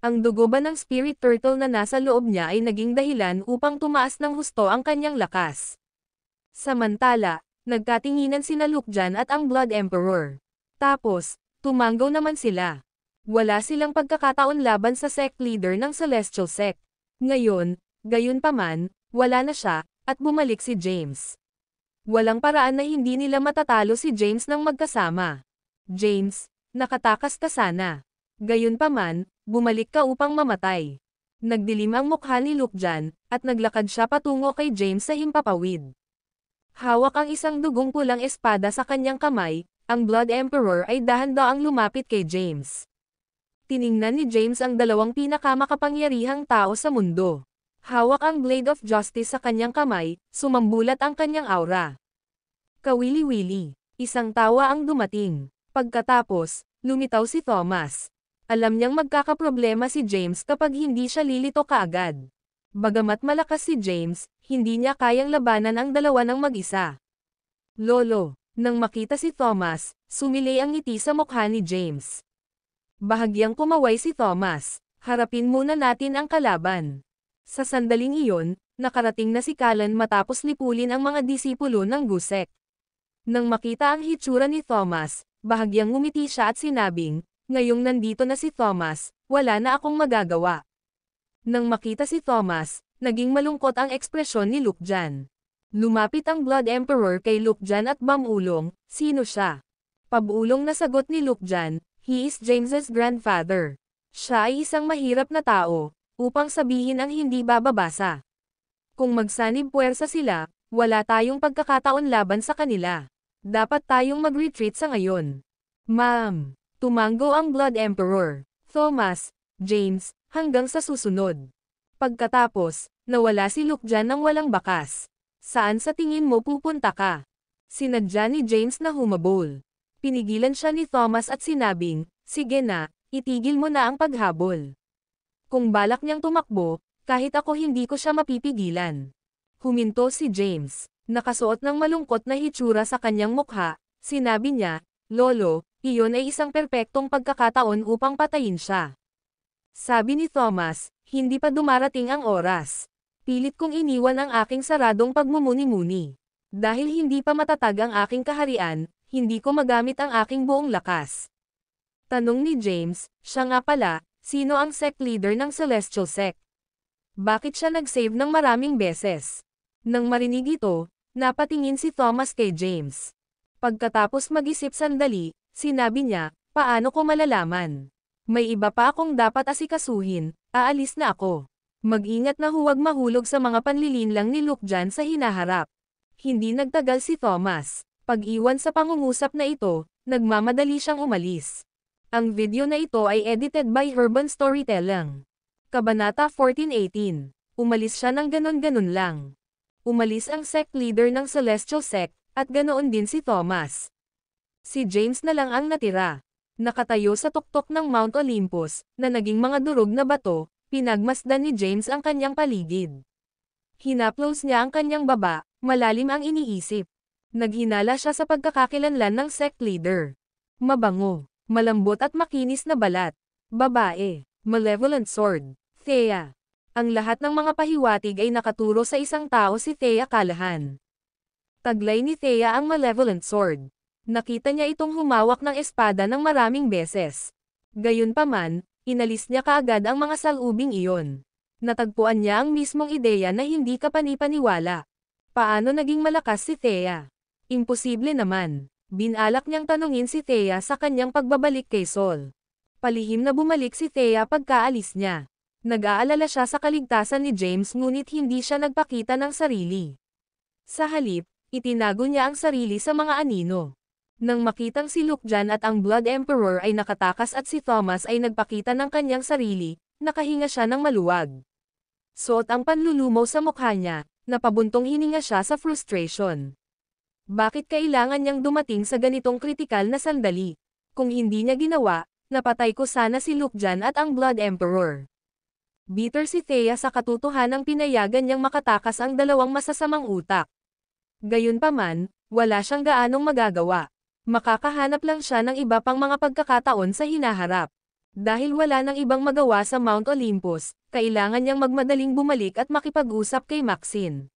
Ang dugo ba ng Spirit Turtle na nasa loob niya ay naging dahilan upang tumaas ng husto ang kanyang lakas. Samantala, nagkatinginan sina Luke Jan at ang Blood Emperor. Tapos, tumanggaw naman sila. Wala silang pagkakataon laban sa sect leader ng Celestial Sect. Ngayon, gayunpaman, wala na siya, at bumalik si James. Walang paraan na hindi nila matatalo si James nang magkasama. James, nakatakas ka sana. Gayunpaman, bumalik ka upang mamatay. Nagdilim ang mukha ni Lukjan, at naglakad siya patungo kay James sa himpapawid. Hawak ang isang dugong pulang espada sa kanyang kamay, ang Blood Emperor ay dahan-daang lumapit kay James. Tiningnan ni James ang dalawang pinakamakapangyarihang tao sa mundo. Hawak ang Blade of Justice sa kanyang kamay, sumambulat ang kanyang aura. Kawili-wili, isang tawa ang dumating. Pagkatapos, lumitaw si Thomas. Alam niyang magkakaproblema si James kapag hindi siya lilito kaagad. Bagamat malakas si James, hindi niya kayang labanan ang dalawa ng mag-isa. Lolo, nang makita si Thomas, sumilay ang ngiti sa mukha ni James. Bahagyang kumaway si Thomas, harapin muna natin ang kalaban. Sa sandaling iyon, nakarating na si Callan matapos lipulin ang mga disipulo ng Gusek. Nang makita ang hitsura ni Thomas, bahagyang ngumiti siya at sinabing, ngayong nandito na si Thomas, wala na akong magagawa. Nang makita si Thomas, naging malungkot ang ekspresyon ni Lukjan. Lumapit ang Blood Emperor kay Lukjan at bamulong, sino siya? Pabulong na sagot ni Lukjan, he is James's grandfather. Siya ay isang mahirap na tao, upang sabihin ang hindi bababasa. Kung magsanib puwersa sila, wala tayong pagkakataon laban sa kanila. Dapat tayong mag-retreat sa ngayon. Ma'am, tumango ang Blood Emperor. Thomas, James, hanggang sa susunod. Pagkatapos, nawala si Lukjan nang walang bakas. Saan sa tingin mo pupunta ka? Sinadya ni James na humabol. Pinigilan siya ni Thomas at sinabing, sige na, itigil mo na ang paghabol. Kung balak niyang tumakbo, kahit ako hindi ko siya mapipigilan. Huminto si James. Nakasuot ng malungkot na hitsura sa kanyang mukha, sinabi niya, Lolo, iyon ay isang perpektong pagkakataon upang patayin siya. Sabi ni Thomas, hindi pa dumarating ang oras. Pilit kong iniwan ang aking saradong pagmumuni-muni. Dahil hindi pa matatag ang aking kaharian, hindi ko magamit ang aking buong lakas. Tanong ni James, siya nga pala, sino ang sect leader ng Celestial Sect? Bakit siya nag-save ng maraming beses? Nang marinig ito, napatingin si Thomas kay James. Pagkatapos mag-isip sandali, sinabi niya, paano ko malalaman? May iba pa akong dapat asikasuhin, aalis na ako. Mag-ingat na huwag mahulog sa mga panlilinlang ni Lukjan sa hinaharap. Hindi nagtagal si Thomas. Pag-iwan sa pangungusap na ito, nagmamadali siyang umalis. Ang video na ito ay edited by Urban Storytelling. Kabanata 14:18. Umalis siya ng ganon-ganon lang. Umalis ang sect leader ng Celestial Sect, at ganoon din si Thomas. Si James na lang ang natira. Nakatayo sa tuktok ng Mount Olympus, na naging mga durog na bato, pinagmasdan ni James ang kanyang paligid. Hinaplos niya ang kanyang baba, malalim ang iniisip. Naghinala siya sa pagkakakilanlan ng sect leader. Mabango, malambot at makinis na balat. Babae, malevolent sword. Thea. Ang lahat ng mga pahiwatig ay nakaturo sa isang tao, si Thea Callahan. Taglay ni Thea ang malevolent sword. Nakita niya itong humawak ng espada ng maraming beses. Gayunpaman, inalis niya kaagad ang mga salubing iyon. Natagpuan niya ang mismong ideya na hindi kapanipaniwala. Paano naging malakas si Thea? Imposible naman. Binalak niyang tanungin si Thea sa kanyang pagbabalik kay Saul. Palihim na bumalik si Thea pagkaalis niya. Nag-aalala siya sa kaligtasan ni James ngunit hindi siya nagpakita ng sarili. Sa halip, itinago niya ang sarili sa mga anino. Nang makitang si Lukjan at ang Blood Emperor ay nakatakas at si Thomas ay nagpakita ng kanyang sarili, nakahinga siya ng maluwag. Suot ang panlulumaw sa mukha niya, napabuntong hininga siya sa frustration. Bakit kailangan niyang dumating sa ganitong kritikal na sandali? Kung hindi niya ginawa, napatay ko sana si Lukjan at ang Blood Emperor. Bitter si Thea sa katotohanang pinayagan niyang makatakas ang dalawang masasamang utak. Gayunpaman, wala siyang gaanong magagawa. Makakahanap lang siya ng iba pang mga pagkakataon sa hinaharap. Dahil wala nang ibang magawa sa Mount Olympus, kailangan niyang magmadaling bumalik at makipag-usap kay Maxine.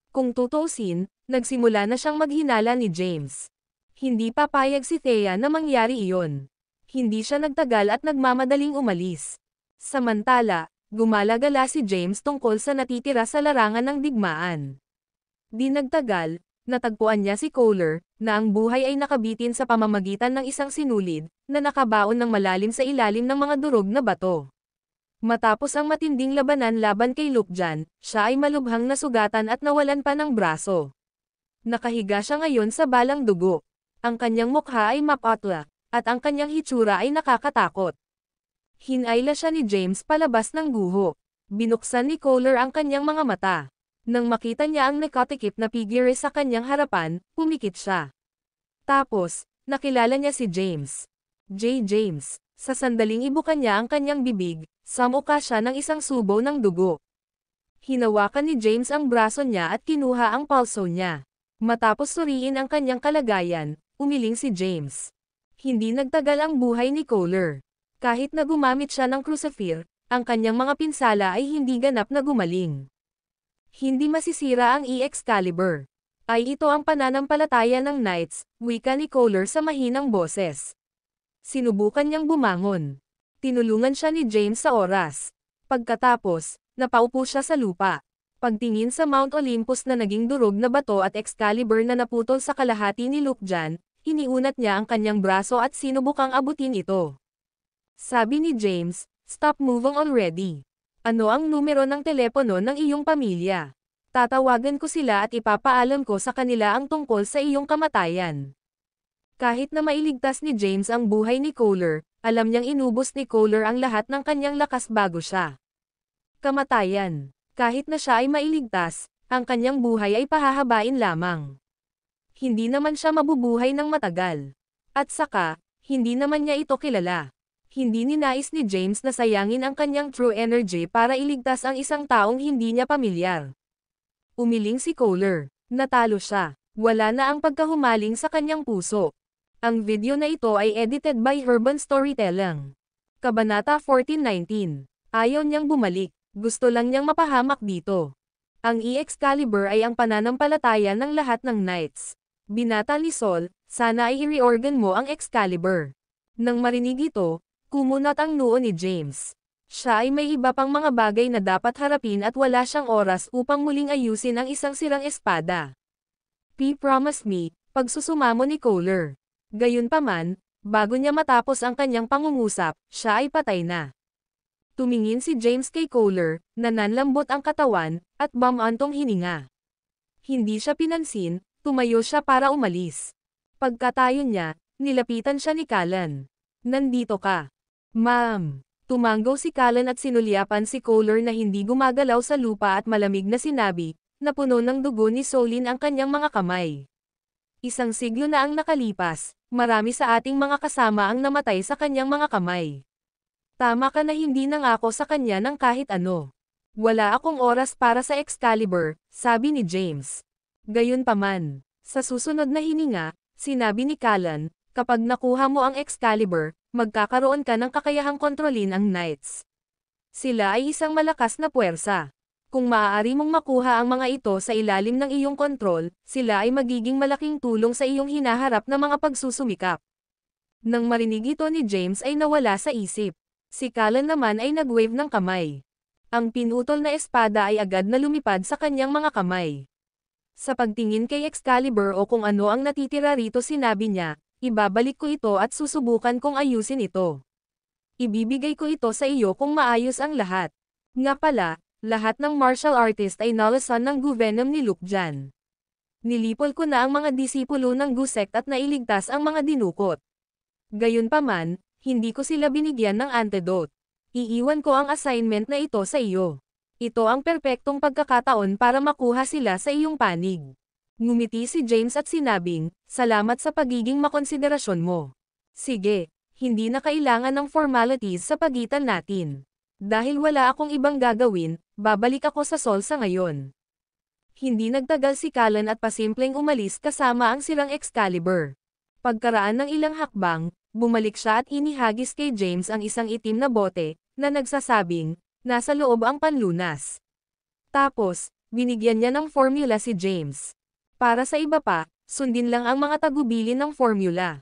Kung tutuusin, nagsimula na siyang maghinala ni James. Hindi papayag si Thea na mangyari iyon. Hindi siya nagtagal at nagmamadaling umalis. Samantala, gumalagala si James tungkol sa natitira sa larangan ng digmaan. Di nagtagal, natagpuan niya si Kohler, na ang buhay ay nakabitin sa pamamagitan ng isang sinulid, na nakabaon ng malalim sa ilalim ng mga durog na bato. Matapos ang matinding labanan laban kay Lukjan, siya ay malubhang nasugatan at nawalan pa ng braso. Nakahiga siya ngayon sa balang dugo. Ang kanyang mukha ay mapatla, at ang kanyang hitsura ay nakakatakot. Hinayla siya ni James palabas ng guho. Binuksan ni Kohler ang kanyang mga mata. Nang makita niya ang nakatikip na figure sa kanyang harapan, pumikit siya. Tapos, nakilala niya si James. James. Sa sandaling ibukan niya ang kanyang bibig, samuka siya ng isang subo ng dugo. Hinawakan ni James ang braso niya at kinuha ang pulso niya. Matapos suriin ang kanyang kalagayan, umiling si James. Hindi nagtagal ang buhay ni Kohler. Kahit na gumamit siya ng crucifer, ang kanyang mga pinsala ay hindi ganap na gumaling. Hindi masisira ang Excalibur. Ay ito ang pananampalataya ng Knights, wika ni Kohler sa mahinang boses. Sinubukan niyang bumangon. Tinulungan siya ni James sa oras. Pagkatapos, napaupo siya sa lupa. Pagtingin sa Mount Olympus na naging durog na bato at Excalibur na naputol sa kalahati ni Lukjan, iniunat niya ang kanyang braso at sinubukang abutin ito. Sabi ni James, "Stop moving already. Ano ang numero ng telepono ng iyong pamilya? Tatawagan ko sila at ipapaalam ko sa kanila ang tungkol sa iyong kamatayan." Kahit na mailigtas ni James ang buhay ni Kohler, alam niyang inubos ni Kohler ang lahat ng kanyang lakas bago siya. Kamatayan. Kahit na siya ay mailigtas, ang kanyang buhay ay pahahabain lamang. Hindi naman siya mabubuhay ng matagal. At saka, hindi naman niya ito kilala. Hindi ninais ni James na sayangin ang kanyang true energy para iligtas ang isang taong hindi niya pamilyar. Umiling si Kohler. Natalo siya. Wala na ang pagkahumaling sa kanyang puso. Ang video na ito ay edited by Urban Storytelling. Kabanata 14:19. Ayaw niyang bumalik. Gusto lang niyang mapahamak dito. Ang Excalibur ay ang pananampalataya ng lahat ng Knights. Binata ni Sol, sana ay i-reorgan mo ang Excalibur. Nang marinig ito, kumunat ang noo ni James. Siya ay may iba pang mga bagay na dapat harapin at wala siyang oras upang muling ayusin ang isang sirang espada. Promise me, pagsusumamo ni Kohler. Gayunpaman, bago niya matapos ang kanyang pangungusap, siya ay patay na. Tumingin si James kay Kohler, na nanlambot ang katawan, at bumantong hininga. Hindi siya pinansin, tumayo siya para umalis. Pagkatayo niya, nilapitan siya ni Callan. "Nandito ka." "Ma'am." Tumanggaw si Callan at sinulyapan si Kohler na hindi gumagalaw sa lupa at malamig na sinabi, na puno ng dugo ni Solin ang kanyang mga kamay. "Isang siglo na ang nakalipas, marami sa ating mga kasama ang namatay sa kanyang mga kamay. Tama ka na hindi nangako sa kanya ng kahit ano. Wala akong oras para sa Excalibur," sabi ni James. Gayunpaman, sa susunod na hininga, sinabi ni Callan, "Kapag nakuha mo ang Excalibur, magkakaroon ka ng kakayahang kontrolin ang Knights. Sila ay isang malakas na puwersa. Kung maaari mong makuha ang mga ito sa ilalim ng iyong kontrol, sila ay magiging malaking tulong sa iyong hinaharap na mga pagsusumikap." Nang marinig ito ni James ay nawala sa isip. Si Callan naman ay nag-wave ng kamay. Ang pinutol na espada ay agad na lumipad sa kanyang mga kamay. Sa pagtingin kay Excalibur o kung ano ang natitira rito, sinabi niya, "Ibabalik ko ito at susubukan kong ayusin ito. Ibibigay ko ito sa iyo kung maayos ang lahat." Nga pala, lahat ng martial artist ay nalasan ng guvenom ni Lukjan. "Nilipol ko na ang mga disipulo ng Gusect at nailigtas ang mga dinukot. Gayunpaman, hindi ko sila binigyan ng antidote. Iiwan ko ang assignment na ito sa iyo. Ito ang perpektong pagkakataon para makuha sila sa iyong panig." Ngumiti si James at sinabing, "Salamat sa pagiging makonsiderasyon mo. Sige, hindi na kailangan ng formalities sa pagitan natin. Dahil wala akong ibang gagawin, babalik ako sa Sol sa ngayon." Hindi nagtagal si Callan at pasimpleng umalis kasama ang sirang Excalibur. Pagkaraan ng ilang hakbang, bumalik siya at inihagis kay James ang isang itim na bote, na nagsasabing, "Nasa loob ang panlunas." Tapos, binigyan niya ng formula si James. Para sa iba pa, sundin lang ang mga tagubilin ng formula.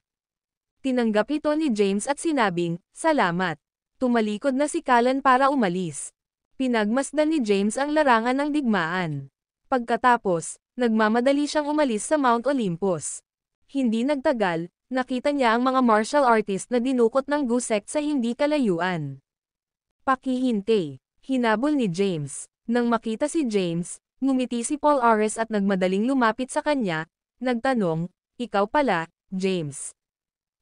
Tinanggap ito ni James at sinabing, "Salamat." Tumalikod na si Callan para umalis. Pinagmasdan ni James ang larangan ng digmaan. Pagkatapos, nagmamadali siyang umalis sa Mount Olympus. Hindi nagtagal, nakita niya ang mga martial artist na dinukot ng Gu sect sa hindi kalayuan. "Pakihintay," hinabol ni James. Nang makita si James, ngumiti si Paul Ares at nagmadaling lumapit sa kanya, nagtanong, "Ikaw pala, James.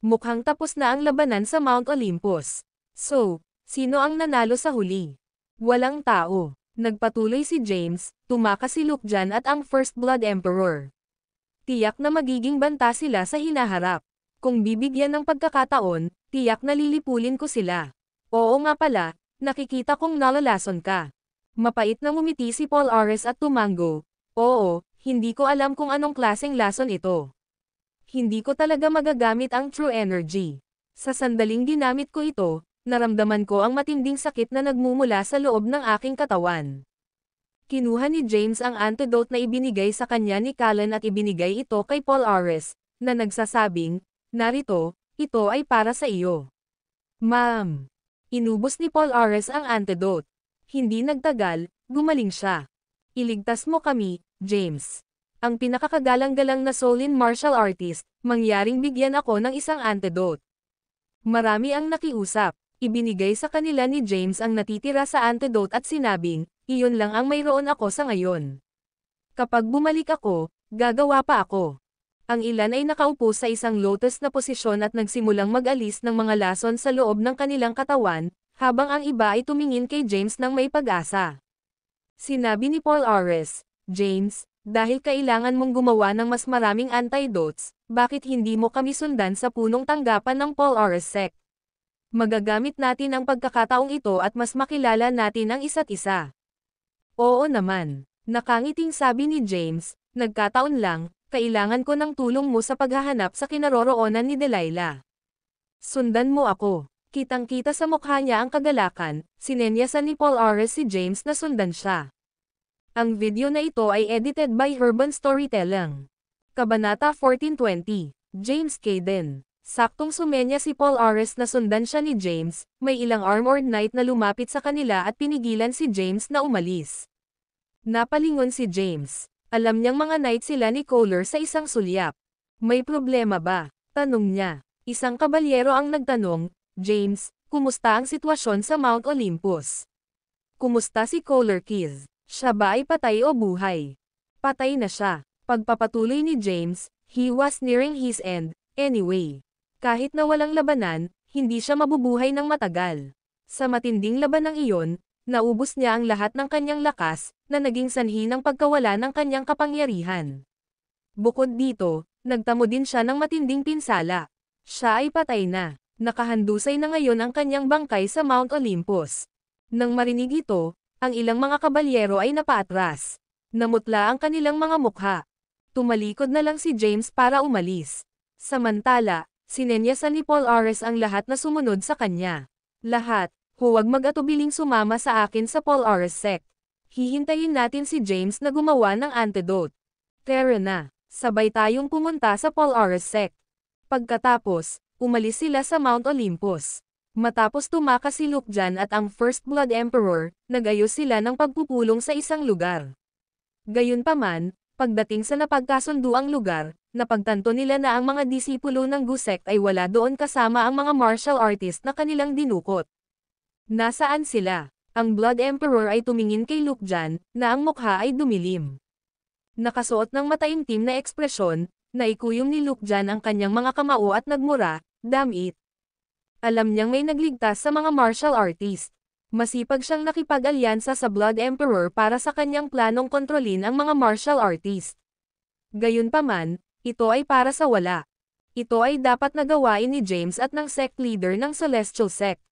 Mukhang tapos na ang labanan sa Mount Olympus. So, sino ang nanalo sa huli?" "Walang tao." Nagpatuloy si James, tumakas si Luke Jan at ang First Blood Emperor. Tiyak na magiging banta sila sa hinaharap. Kung bibigyan ng pagkakataon, tiyak na lilipulin ko sila. "Oo nga pala, nakikita kong nalalason ka." Mapait na ngumiti si Paul Ares at tumango, "Oo, hindi ko alam kung anong klaseng lason ito. Hindi ko talaga magagamit ang true energy. Sa sandaling ginamit ko ito, naramdaman ko ang matinding sakit na nagmumula sa loob ng aking katawan." Kinuha ni James ang antidote na ibinigay sa kanya ni Callan at ibinigay ito kay Paul Ares, na nagsasabing, "Narito, ito ay para sa iyo." "Ma'am." Inubos ni Paul Ares ang antidote. Hindi nagtagal, gumaling siya. "Iligtas mo kami, James. Ang pinakakagalang-galang na Shaolin martial artist, mangyaring bigyan ako ng isang antidote." Marami ang nakiusap. Ibinigay sa kanila ni James ang natitira sa antidote at sinabing, "Iyon lang ang mayroon ako sa ngayon. Kapag bumalik ako, gagawa pa ako." Ang ilan ay nakaupo sa isang lotus na posisyon at nagsimulang mag-alis ng mga lason sa loob ng kanilang katawan, habang ang iba ay tumingin kay James ng may pag-asa. Sinabi ni Paul Ares, "James, dahil kailangan mong gumawa ng mas maraming antidotes, bakit hindi mo kami sundan sa punong tanggapan ng Paul Ares sect? Magagamit natin ang pagkakataong ito at mas makilala natin ang isa't isa." "Oo naman." Nakangiting sabi ni James, "Nagkataon lang, kailangan ko ng tulong mo sa paghahanap sa kinaroroonan ni Delilah. Sundan mo ako." Kitang-kita sa mukha niya ang kagalakan, sinenyasan ni Paul Ares si James na sundan siya. Ang video na ito ay edited by Urban Storytelling. Kabanata 1420, James Caden. Saktong sumenya si Paul Ares na sundan siya ni James, may ilang armored knight na lumapit sa kanila at pinigilan si James na umalis. Napalingon si James. Alam niyang mga knight sila ni Kohler sa isang sulyap. "May problema ba?" tanong niya. Isang kabalyero ang nagtanong, "James, kumusta ang sitwasyon sa Mount Olympus? Kumusta si Kohler Kiz? Siya ba ay patay o buhay?" "Patay na siya." Pagpapatuloy ni James, "He was nearing his end, anyway. Kahit na walang labanan, hindi siya mabubuhay ng matagal. Sa matinding labanang iyon, naubos niya ang lahat ng kanyang lakas, na naging sanhi ng pagkawala ng kanyang kapangyarihan. Bukod dito, nagtamo din siya ng matinding pinsala. Siya ay patay na. Nakahandusay na ngayon ang kanyang bangkay sa Mount Olympus." Nang marinig ito, ang ilang mga kabalyero ay napaatras. Namutla ang kanilang mga mukha. Tumalikod na lang si James para umalis. Samantala, sinenyasan ni Paul Ares ang lahat na sumunod sa kanya. "Lahat, huwag mag-atubiling sumama sa akin sa Paul Ares sect. Hihintayin natin si James na gumawa ng antidote. Tara na, sabay tayong pumunta sa Paul Ares sect." Pagkatapos, umalis sila sa Mount Olympus. Matapos tumakas si Luke Jan at ang First Blood Emperor, nag-ayos sila ng pagpupulong sa isang lugar. Gayunpaman, pagdating sa napagkasunduang lugar, napagtanto nila na ang mga disipulo ng Gu sect ay wala doon kasama ang mga martial artist na kanilang dinukot. Nasaan sila? Ang Blood Emperor ay tumingin kay Luke Jan, na ang mukha ay dumilim. Nakasuot ng mataimtim na ekspresyon, naikuyom ni Luke Jan ang kanyang mga kamao at nagmura, "Damn it. Alam niyang may nagligtas sa mga martial artist." Masipag siyang nakipag-alyansa sa Blood Emperor para sa kanyang planong kontrolin ang mga martial artist. Gayunpaman, ito ay para sa wala. Ito ay dapat na gawain ni James at ng sect leader ng Celestial Sect.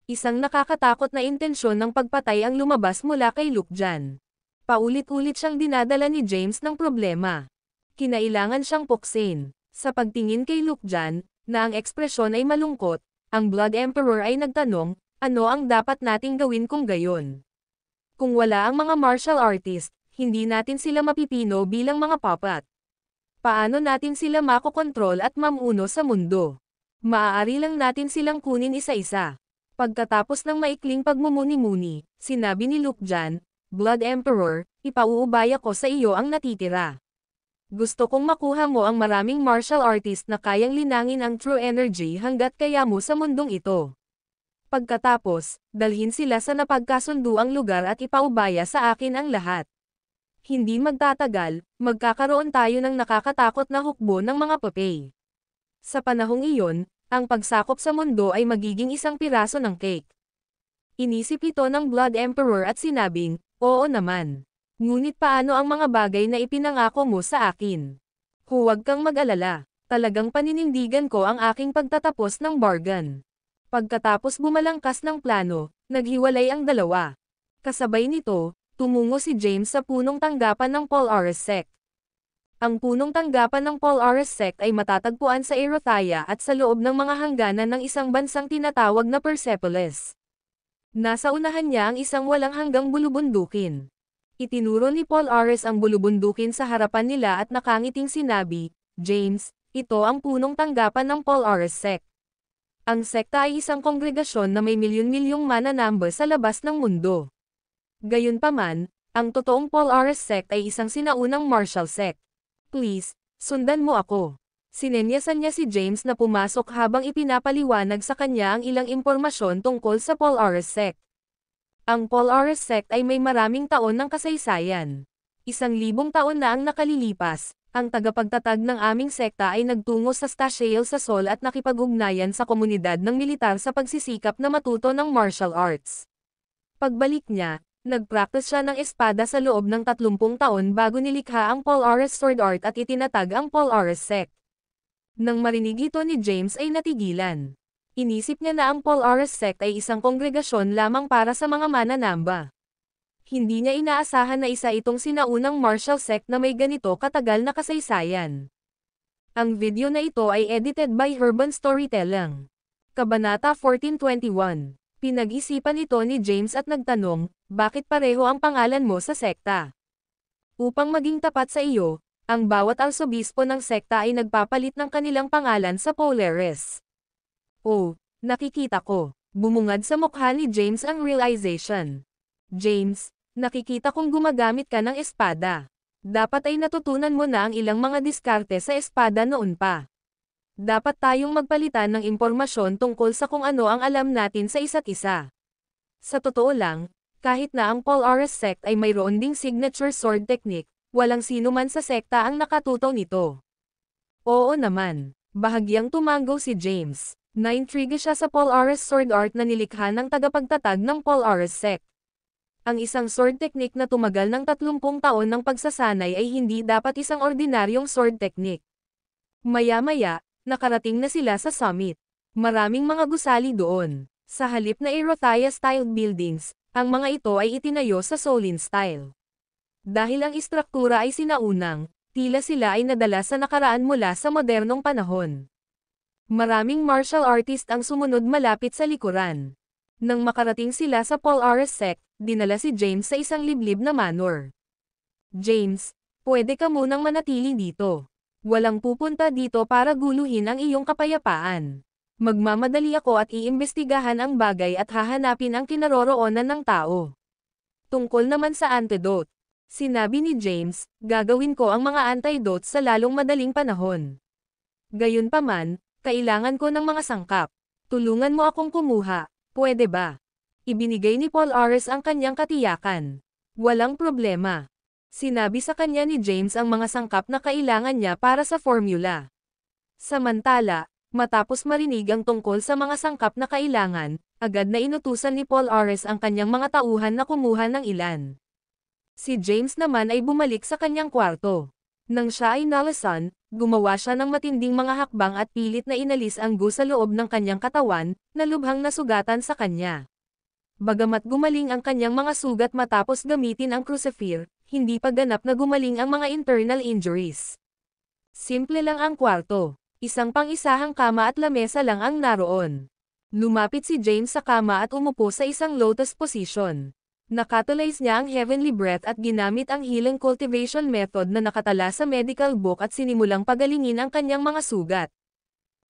Isang nakakatakot na intensyon ng pagpatay ang lumabas mula kay Luke Jan. Paulit-ulit siyang dinadala ni James ng problema. Kinailangan siyang puksin. Sa pagtingin kay Luke Jan, na ang ekspresyon ay malungkot, ang Blood Emperor ay nagtanong, "Ano ang dapat nating gawin kung gayon? Kung wala ang mga martial artist, hindi natin sila mapipino bilang mga puppet. Paano natin sila makokontrol at mamuno sa mundo? Maaari lang natin silang kunin isa-isa. Pagkatapos ng maikling pagmumuni-muni, sinabi ni Luke Jan, Blood Emperor, ipauubaya ko sa iyo ang natitira. Gusto kong makuha mo ang maraming martial artist na kayang linangin ang true energy hanggat kaya mo sa mundong ito. Pagkatapos, dalhin sila sa napagkasunduang lugar at ipaubaya sa akin ang lahat. Hindi magtatagal, magkakaroon tayo ng nakakatakot na hukbo ng mga papay. Sa panahong iyon, ang pagsakop sa mundo ay magiging isang piraso ng cake. Inisip ito ng Blood Emperor at sinabing, oo naman. Ngunit paano ang mga bagay na ipinangako mo sa akin? Huwag kang mag-alala, talagang paninindigan ko ang aking pagtatapos ng bargain. Pagkatapos bumalangkas ng plano, naghiwalay ang dalawa. Kasabay nito, tumungo si James sa punong tanggapan ng Polaris Sect. Ang punong tanggapan ng Polaris Sect ay matatagpuan sa Erythia at sa loob ng mga hangganan ng isang bansang tinatawag na Persepolis. Nasa unahan niya ang isang walang hanggang bulubundukin. Itinuro ni Polaris ang bulubundukin sa harapan nila at nakangiting sinabi, James, ito ang punong tanggapan ng Polaris Sect. Ang sekta ay isang kongregasyon na may milyon-milyong mananamba sa labas ng mundo. Gayunpaman, ang totoong Polaris Sect ay isang sinaunang martial sect. Please, sundan mo ako. Sinenyasan niya si James na pumasok habang ipinapaliwanag sa kanya ang ilang impormasyon tungkol sa Polaris Sect. Ang Polaris Sect ay may maraming taon ng kasaysayan. 1,000 taon na ang nakalilipas, ang tagapagtatag ng aming sekta ay nagtungo sa Staciel sa Sol at nakipag-ugnayan sa komunidad ng militar sa pagsisikap na matuto ng martial arts. Pagbalik niya, nag-practice siya ng espada sa loob ng 30 taon bago nilikha ang Polaris Sword Art at itinatag ang Polaris Sect. Nang marinig ito ni James ay natigilan. Inisip niya na ang Polaris Sect ay isang kongregasyon lamang para sa mga mananamba. Hindi niya inaasahan na isa itong sinaunang martial sect na may ganito katagal na kasaysayan. Ang video na ito ay edited by Urban Storytelling. Kabanata 1421. Pinag-isipan ito ni James at nagtanong, bakit pareho ang pangalan mo sa sekta? Upang maging tapat sa iyo, ang bawat alsobispo ng sekta ay nagpapalit ng kanilang pangalan sa Polaris. Oh, nakikita ko. Bumungad sa mukha ni James ang realization. James, nakikita kong gumagamit ka ng espada. Dapat ay natutunan mo na ang ilang mga diskarte sa espada noon pa. Dapat tayong magpalitan ng impormasyon tungkol sa kung ano ang alam natin sa isa't isa. Sa totoo lang, kahit na ang Polaris Sect ay mayroon ding signature sword technique, walang sino man sa sekta ang nakatuto nito. Oo naman, bahagyang tumango si James. Naintriga siya sa Polaris Sword Art na nilikha ng tagapagtatag ng Polaris Sect. Ang isang sword technique na tumagal ng 30 taon ng pagsasanay ay hindi dapat isang ordinaryong sword technique. Maya-maya, nakarating na sila sa summit. Maraming mga gusali doon. Sa halip na Erythia-style buildings, ang mga ito ay itinayo sa Solin style. Dahil ang istruktura ay sinaunang, tila sila ay nadala sa nakaraan mula sa modernong panahon. Maraming martial artist ang sumunod malapit sa likuran. Nang makarating sila sa Polaris Sect, dinala si James sa isang liblib na manor. James, pwede ka munang manatili dito. Walang pupunta dito para guluhin ang iyong kapayapaan. Magmamadali ako at iimbestigahan ang bagay at hahanapin ang kinaroroonan ng tao. Tungkol naman sa antidote, sinabi ni James, gagawin ko ang mga antidote sa lalong madaling panahon. Gayunpaman, kailangan ko ng mga sangkap. Tulungan mo akong kumuha, pwede ba? Ibinigay ni Polaris ang kanyang katiyakan. Walang problema. Sinabi sa kanya ni James ang mga sangkap na kailangan niya para sa formula. Samantala, matapos marinig ang tungkol sa mga sangkap na kailangan, agad na inutusan ni Polaris ang kanyang mga tauhan na kumuha ng ilan. Si James naman ay bumalik sa kanyang kwarto. Nang siya ay nalasan, gumawa siya ng matinding mga hakbang at pilit na inalis ang gu sa loob ng kanyang katawan, na lubhang nasugatan sa kanya. Bagamat gumaling ang kanyang mga sugat matapos gamitin ang crucifer, hindi pa ganap na gumaling ang mga internal injuries. Simple lang ang kwarto. Isang pang-isahang kama at lamesa lang ang naroon. Lumapit si James sa kama at umupo sa isang lotus position. Nakatulize niya ang heavenly breath at ginamit ang healing cultivation method na nakatala sa medical book at sinimulang pagalingin ang kanyang mga sugat.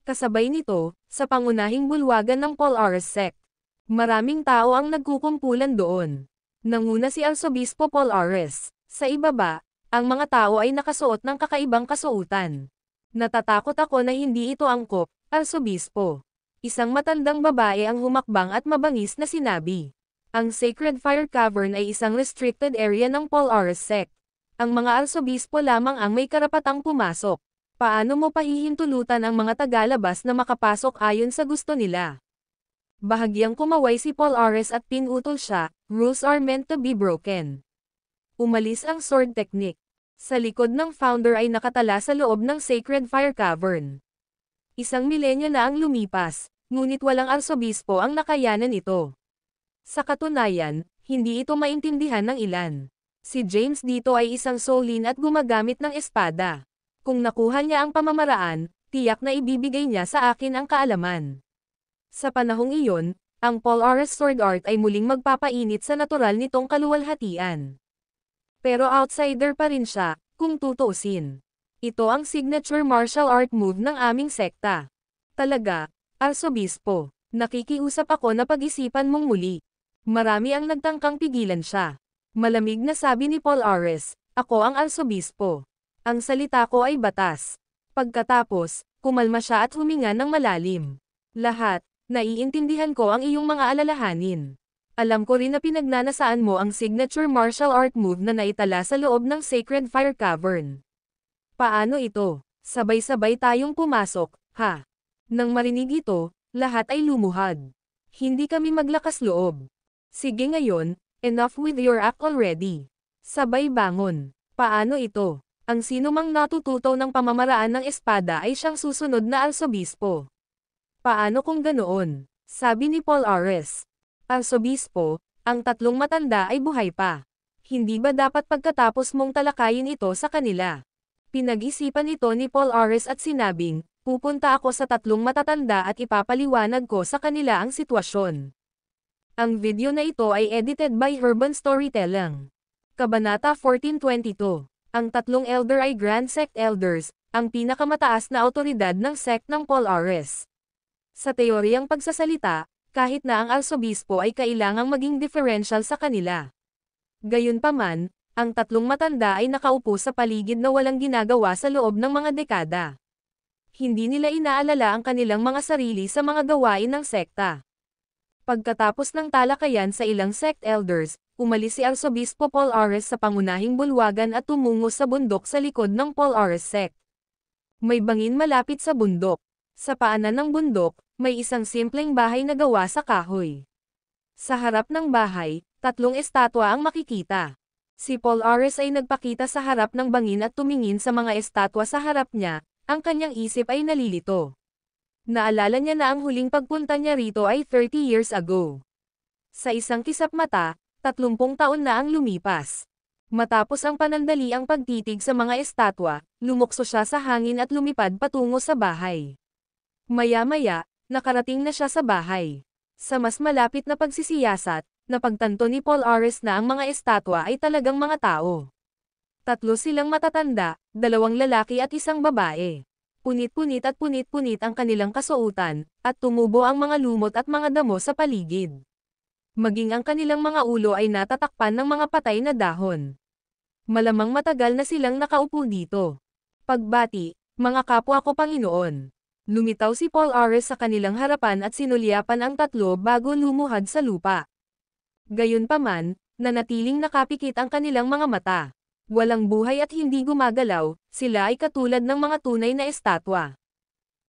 Kasabay nito, sa pangunahing bulwagan ng Polaris sect. Maraming tao ang nagkukumpulan doon. Nanguna si Arsobispo Polaris. Sa ibaba, ang mga tao ay nakasuot ng kakaibang kasuotan. Natatakot ako na hindi ito angkop, Arsobispo. Isang matandang babae ang humakbang at mabangis na sinabi. Ang Sacred Fire Cavern ay isang restricted area ng Polaris sect. Ang mga arsobispo lamang ang may karapatang pumasok. Paano mo pahihintulutan ang mga tagalabas na makapasok ayon sa gusto nila? Bahagyang kumaway si Polaris at pinutol siya, rules are meant to be broken. Umalis ang sword technique. Sa likod ng founder ay nakatala sa loob ng Sacred Fire Cavern. Isang milenyo na ang lumipas, ngunit walang arsobispo ang nakayanan ito. Sa katunayan, hindi ito maintindihan ng ilan. Si James dito ay isang Solin at gumagamit ng espada. Kung nakuha niya ang pamamaraan, tiyak na ibibigay niya sa akin ang kaalaman. Sa panahong iyon, ang Polaris Sword Art ay muling magpapainit sa natural nitong kaluwalhatian. Pero outsider pa rin siya, kung tutuusin. Ito ang signature martial art move ng aming sekta. Talaga, Arsobispo, nakikiusap ako na pag-isipan mong muli. Marami ang nagtangkang pigilan siya. Malamig na sabi ni Polaris, ako ang Arsobispo. Ang salita ko ay batas. Pagkatapos, kumalma siya at huminga ng malalim. Lahat, naiintindihan ko ang iyong mga alalahanin. Alam ko rin na pinagnanasaan mo ang signature martial art move na naitala sa loob ng Sacred Fire Cavern. Paano ito? Sabay-sabay tayong pumasok, ha? Nang marinig ito, lahat ay lumuhad. Hindi kami maglakas loob. Sige ngayon, enough with your act already. Sabay bangon. Paano ito? Ang sinumang natututo ng pamamaraan ng espada ay siyang susunod na arsobispo. Paano kung ganoon? Sabi ni Polaris. Arsobispo, ang tatlong matanda ay buhay pa. Hindi ba dapat pagkatapos mong talakayin ito sa kanila? Pinag-isipan ito ni Polaris at sinabing, pupunta ako sa tatlong matatanda at ipapaliwanag ko sa kanila ang sitwasyon. Ang video na ito ay edited by Urban Storytelling. Kabanata 1422. Ang tatlong elder ay Grand Sect Elders, ang pinakamataas na autoridad ng sect ng Polaris. Sa teoryang pagsasalita, kahit na ang arsobispo ay kailangang maging differential sa kanila. Gayunpaman, ang tatlong matanda ay nakaupo sa paligid na walang ginagawa sa loob ng mga dekada. Hindi nila inaalala ang kanilang mga sarili sa mga gawain ng sekta. Pagkatapos ng talakayan sa ilang sect elders, umalis si Arsobispo Polaris sa pangunahing bulwagan at tumungo sa bundok sa likod ng Polaris sect. May bangin malapit sa bundok. Sa paanan ng bundok, may isang simpleng bahay na gawa sa kahoy. Sa harap ng bahay, tatlong estatwa ang makikita. Si Polaris ay nagpakita sa harap ng bangin at tumingin sa mga estatwa sa harap niya, ang kanyang isip ay nalilito. Naalala niya na ang huling pagpunta niya rito ay 30 years ago. Sa isang kisap mata, 30 taon na ang lumipas. Matapos ang panandaliang pagtitig sa mga estatwa, lumukso siya sa hangin at lumipad patungo sa bahay. Maya-maya, nakarating na siya sa bahay. Sa mas malapit na pagsisiyasat, napagtanto ni Polaris na ang mga estatwa ay talagang mga tao. Tatlo silang matatanda, 2 lalaki at 1 babae. Punit-punit at punit-punit ang kanilang kasuotan, at tumubo ang mga lumot at mga damo sa paligid. Maging ang kanilang mga ulo ay natatakpan ng mga patay na dahon. Malamang matagal na silang nakaupo dito. Pagbati, mga kapwa ko Panginoon. Lumitaw si Polaris sa kanilang harapan at sinulyapan ang tatlo bago lumuhad sa lupa. Gayunpaman, nanatiling nakapikit ang kanilang mga mata. Walang buhay at hindi gumagalaw, sila ay katulad ng mga tunay na estatwa.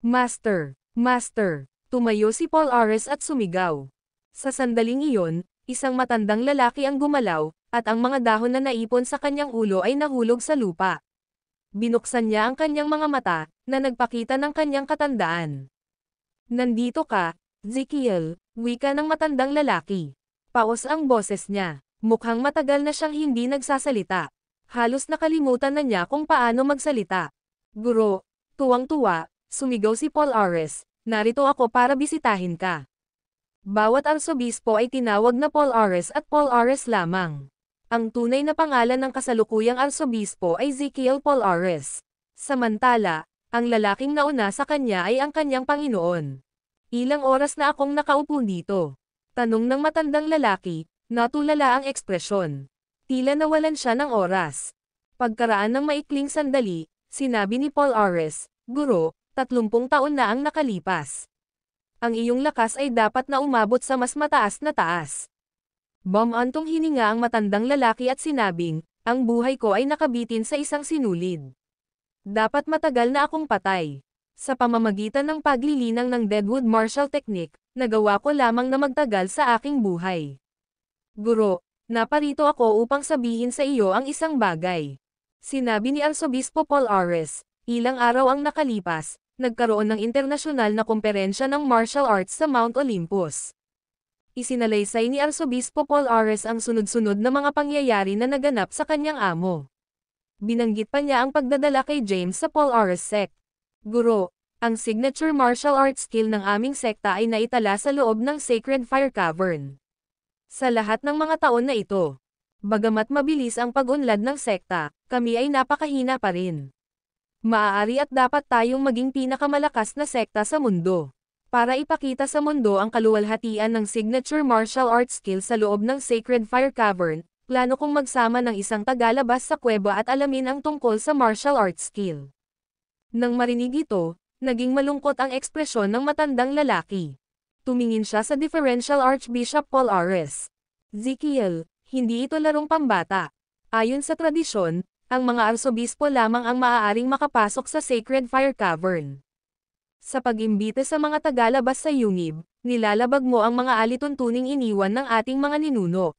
Master! Master! Tumayo si Polaris at sumigaw. Sa sandaling iyon, isang matandang lalaki ang gumalaw, at ang mga dahon na naipon sa kanyang ulo ay nahulog sa lupa. Binuksan niya ang kanyang mga mata, na nagpakita ng kanyang katandaan. Nandito ka, Ezekiel, wika ng matandang lalaki. Paos ang boses niya. Mukhang matagal na siyang hindi nagsasalita. Halos nakalimutan na niya kung paano magsalita. Guro, tuwang-tuwa, sumigaw si Polaris, narito ako para bisitahin ka. Bawat arsobispo ay tinawag na Polaris at Polaris lamang. Ang tunay na pangalan ng kasalukuyang arsobispo ay Ezekiel Polaris. Samantala, Ang lalaking nauna sa kanya ay ang kanyang Panginoon. Ilang oras na akong nakaupo dito? Tanong ng matandang lalaki, natulala ang ekspresyon. Tila nawalan siya ng oras. Pagkaraan ng maikling sandali, sinabi ni Paul Ares, Guro, 30 taon na ang nakalipas. Ang iyong lakas ay dapat na umabot sa mas mataas na taas. Bumantong hininga ang matandang lalaki at sinabing, ang buhay ko ay nakabitin sa isang sinulid. Dapat matagal na akong patay. Sa pamamagitan ng paglilinang ng Deadwood Martial Technique, nagawa ko lamang na magtagal sa aking buhay. Guro, naparito ako upang sabihin sa iyo ang isang bagay. Sinabi ni Arsobispo Paul Ares, ilang araw ang nakalipas, nagkaroon ng internasyonal na komperensya ng martial arts sa Mount Olympus. Isinalaysay ni Arsobispo Paul Ares ang sunod-sunod na mga pangyayari na naganap sa kanyang amo. Binanggit pa niya ang pagdadala kay James sa Paul Ares sect. Guro, ang signature martial arts skill ng aming sekta ay naitala sa loob ng Sacred Fire Cavern. Sa lahat ng mga taon na ito, bagamat mabilis ang pag-unlad ng sekta, kami ay napakahina pa rin. Maaari at dapat tayong maging pinakamalakas na sekta sa mundo. Para ipakita sa mundo ang kaluwalhatian ng signature martial arts skill sa loob ng Sacred Fire Cavern, plano kong magsama ng isang tagalabas sa kuweba at alamin ang tungkol sa martial arts skill. Nang marinig ito, naging malungkot ang ekspresyon ng matandang lalaki. Tumingin siya sa deferential Archbishop Paul Ares. Ezekiel, hindi ito larong pambata. Ayon sa tradisyon, ang mga arsobispo lamang ang maaaring makapasok sa Sacred Fire Cavern. Sa pag-imbita sa mga tagalabas sa yungib, nilalabag mo ang mga alituntuning iniwan ng ating mga ninuno.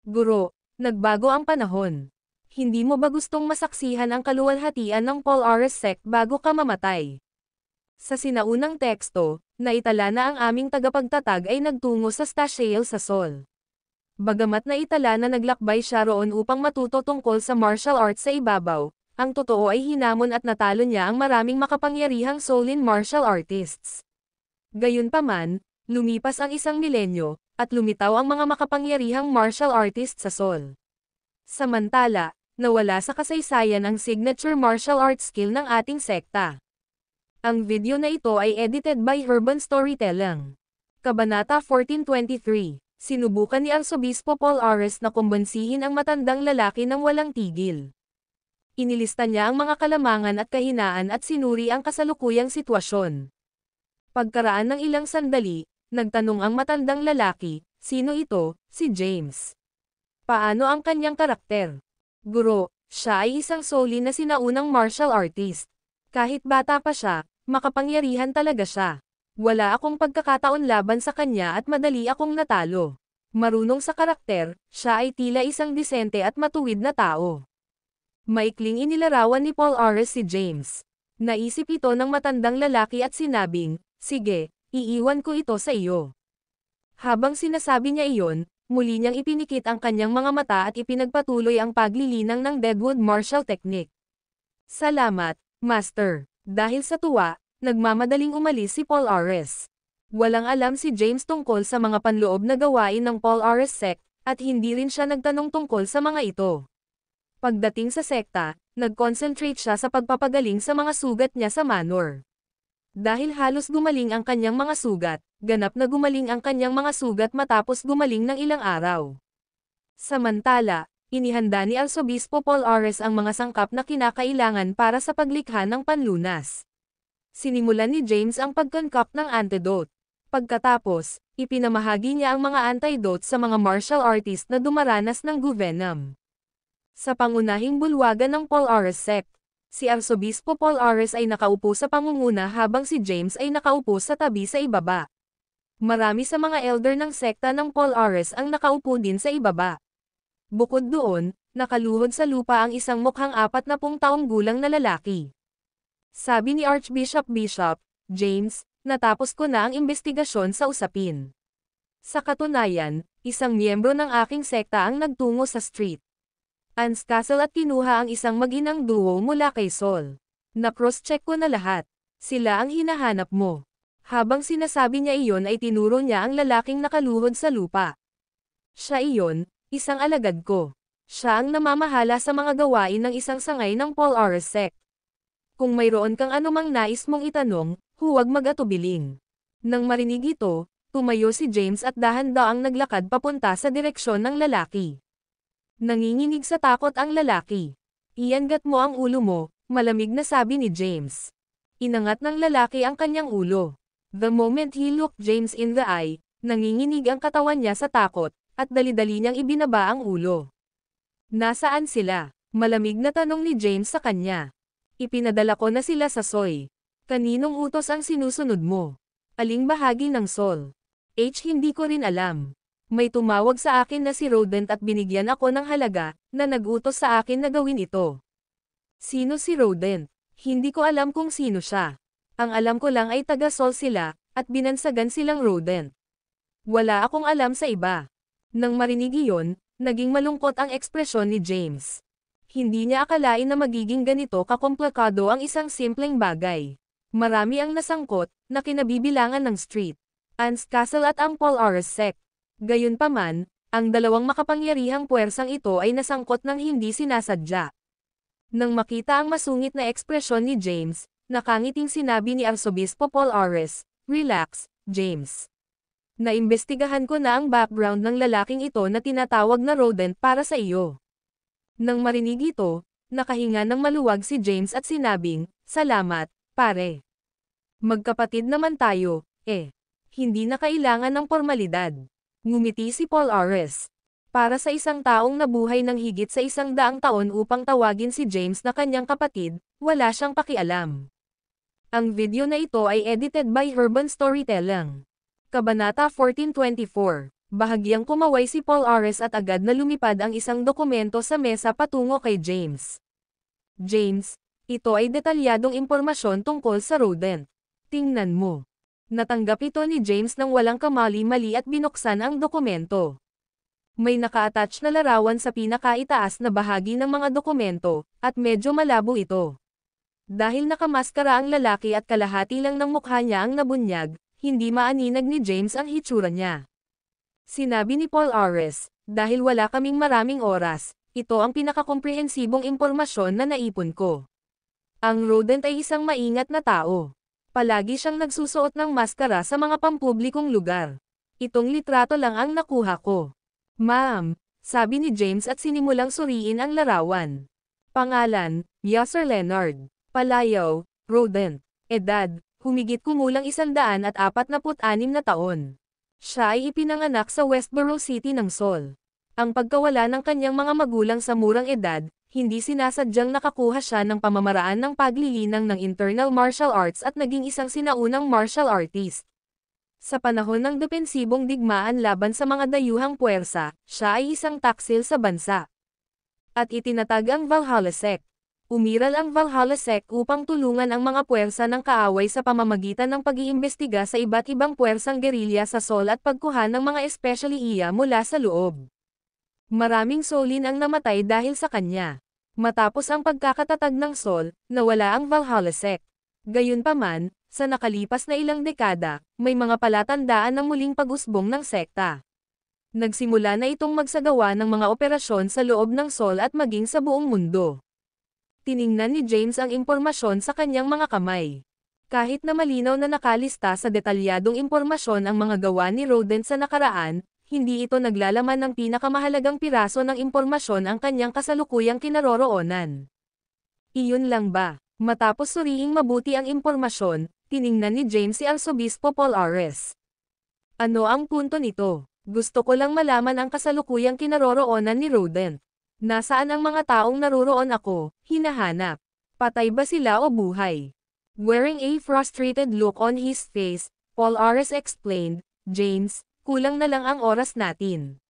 Guro, nagbago ang panahon. Hindi mo ba gustong masaksihan ang kaluwalhatian ng Paul Ares sect bago ka mamatay? Sa sinaunang teksto, naitala na ang aming tagapagtatag ay nagtungo sa Stashale sa Sol. Bagamat naitala na naglakbay siya roon upang matuto tungkol sa martial arts sa ibabaw, ang totoo ay hinamon at natalo niya ang maraming makapangyarihang Solin martial artists. Gayunpaman, lumipas ang isang milenyo, at lumitaw ang mga makapangyarihang martial artists sa Sol. Samantala, nawala sa kasaysayan ang signature martial arts skill ng ating sekta. Ang video na ito ay edited by Urban Storytelling. Kabanata 1423, sinubukan ni Arsobispo Paul Ares na kumbansihin ang matandang lalaki ng walang tigil. Inilista niya ang mga kalamangan at kahinaan at sinuri ang kasalukuyang sitwasyon. Pagkaraan ng ilang sandali, nagtanong ang matandang lalaki, sino ito? Si James. Paano ang kanyang karakter? Guro, siya ay isang Solin na sinaunang martial artist. Kahit bata pa siya, makapangyarihan talaga siya. Wala akong pagkakataon laban sa kanya at madali akong natalo. Marunong sa karakter, siya ay tila isang disente at matuwid na tao. Maikling inilarawan ni Paul Ares si James. Naisip ito ng matandang lalaki at sinabing, sige, iiwan ko ito sa iyo. Habang sinasabi niya iyon, muli niyang ipinikit ang kanyang mga mata at ipinagpatuloy ang paglilinang ng Deadwood Martial Technique. Salamat, Master. Dahil sa tuwa, nagmamadaling umalis si Paul Ares. Walang alam si James tungkol sa mga panloob na gawain ng Paul Ares sect, at hindi rin siya nagtanong tungkol sa mga ito. Pagdating sa sekta, nag-concentrate siya sa pagpapagaling sa mga sugat niya sa manor. Dahil halos gumaling ang kanyang mga sugat, ganap na gumaling ang kanyang mga sugat matapos gumaling ng ilang araw. Samantala, inihanda ni Arsobispo Paul Ares ang mga sangkap na kinakailangan para sa paglikha ng panlunas. Sinimulan ni James ang pag-concoct ng antidote. Pagkatapos, ipinamahagi niya ang mga antidote sa mga martial artist na dumaranas ng guvenom. Sa pangunahing bulwagan ng Paul Ares sect, si Arsobispo Paul Ares ay nakaupo sa pangunguna habang si James ay nakaupo sa tabi sa ibaba. Marami sa mga elder ng sekta ng Paul Ares ang nakaupo din sa ibaba. Bukod doon, nakaluhod sa lupa ang isang mukhang 40 taong gulang na lalaki. Sabi ni Archbishop James, natapos ko na ang investigasyon sa usapin. Sa katunayan, isang miyembro ng aking sekta ang nagtungo sa Street Anne's Castle at kinuha ang isang mag-inang duo mula kay Sol. Na-cross-check ko na lahat. Sila ang hinahanap mo. Habang sinasabi niya iyon ay tinuro niya ang lalaking nakaluhod sa lupa. Siya iyon, isang alagad ko. Siya ang namamahala sa mga gawain ng isang sangay ng Paul Ares sect. Kung mayroon kang anumang nais mong itanong, huwag mag-atubiling. Nang marinig ito, tumayo si James at dahan-daang naglakad papunta sa direksyon ng lalaki. Nanginginig sa takot ang lalaki. Iangat mo ang ulo mo, malamig na sabi ni James. Inangat ng lalaki ang kanyang ulo. The moment he looked James in the eye, nanginginig ang katawan niya sa takot, at dali-dali niyang ibinaba ang ulo. Nasaan sila? Malamig na tanong ni James sa kanya. Ipinadala ko na sila sa Soy. Kaninong utos ang sinusunod mo? Aling bahagi ng Sol? Hindi ko rin alam. May tumawag sa akin na si Rodent at binigyan ako ng halaga, na nag-utos sa akin na gawin ito. Sino si Rodent? Hindi ko alam kung sino siya. Ang alam ko lang ay taga-Sol sila, at binansagan silang Rodent. Wala akong alam sa iba. Nang marinig iyon, naging malungkot ang ekspresyon ni James. Hindi niya akalain na magiging ganito kakomplikado ang isang simpleng bagay. Marami ang nasangkot, na kinabibilangan ng Street, Ants Castle at ang Polaris Sect. Gayunpaman, ang dalawang makapangyarihang puwersang ito ay nasangkot ng hindi sinasadya. Nang makita ang masungit na ekspresyon ni James, nakangiting sinabi ni Arsobispo Polaris, "Relax, James. Naimbestigahan ko na ang background ng lalaking ito na tinatawag na Rodent para sa iyo." Nang marinig ito, nakahinga ng maluwag si James at sinabing, "Salamat, pare. Magkapatid naman tayo, Hindi na kailangan ng formalidad." Ngumiti si Polaris. Para sa isang taong nabuhay ng higit sa 100 taon upang tawagin si James na kanyang kapatid, wala siyang pakialam. Ang video na ito ay edited by Urban Storytelling. Kabanata 1424. Bahagyang kumaway si Polaris at agad na lumipad ang isang dokumento sa mesa patungo kay James. James, ito ay detalyadong impormasyon tungkol sa Rodent. Tingnan mo. Natanggap ito ni James nang walang kamali-mali at binuksan ang dokumento. May naka-attach na larawan sa pinakaitaas na bahagi ng mga dokumento, at medyo malabo ito. Dahil nakamaskara ang lalaki at kalahati lang ng mukha niya ang nabunyag, hindi maaninag ni James ang hitsura niya. Sinabi ni Polaris, "Dahil wala kaming maraming oras, ito ang pinakakomprehensibong impormasyon na naipon ko. Ang Rodent ay isang maingat na tao. Palagi siyang nagsusuot ng maskara sa mga pampublikong lugar. Itong litrato lang ang nakuha ko." "Ma'am," sabi ni James at sinimulang suriin ang larawan. Pangalan, Yasser Leonard. Palayaw, Rodent. Edad, humigit kumulang 146 na taon. Siya ay ipinanganak sa Westboro City ng Sol. Ang pagkawala ng kanyang mga magulang sa murang edad, hindi sinasadyang nakakuha siya ng pamamaraan ng paglilinang ng internal martial arts at naging isang sinaunang martial artist. Sa panahon ng depensibong digmaan laban sa mga dayuhang puwersa, siya ay isang taksil sa bansa. At itinatag ang Valhalla Sect. Umiral ang Valhalla Sect upang tulungan ang mga puwersa ng kaaway sa pamamagitan ng pag-iimbestiga sa iba't ibang puwersang gerilya sa Sol at pagkuha ng mga espesyaliya mula sa loob. Maraming Solin ang namatay dahil sa kanya. Matapos ang pagkakatatag ng Sol, nawala ang Valhalla Sect. Gayunpaman, sa nakalipas na ilang dekada, may mga palatandaan ng muling pag-usbong ng sekta. Nagsimula na itong magsagawa ng mga operasyon sa loob ng Sol at maging sa buong mundo. Tiningnan ni James ang impormasyon sa kanyang mga kamay. Kahit na malinaw na nakalista sa detalyadong impormasyon ang mga gawa ni Rodent sa nakaraan, hindi ito naglalaman ng pinakamahalagang piraso ng impormasyon ang kanyang kasalukuyang kinaroroonan. Iyon lang ba? Matapos suriing mabuti ang impormasyon, tiningnan ni James si Arsobispo Polaris. "Ano ang punto nito? Gusto ko lang malaman ang kasalukuyang kinaroroonan ni Rodent. Nasaan ang mga taong naruroon ako, hinahanap? Patay ba sila o buhay?" Wearing a frustrated look on his face, Polaris explained, "James, kulang na lang ang oras natin.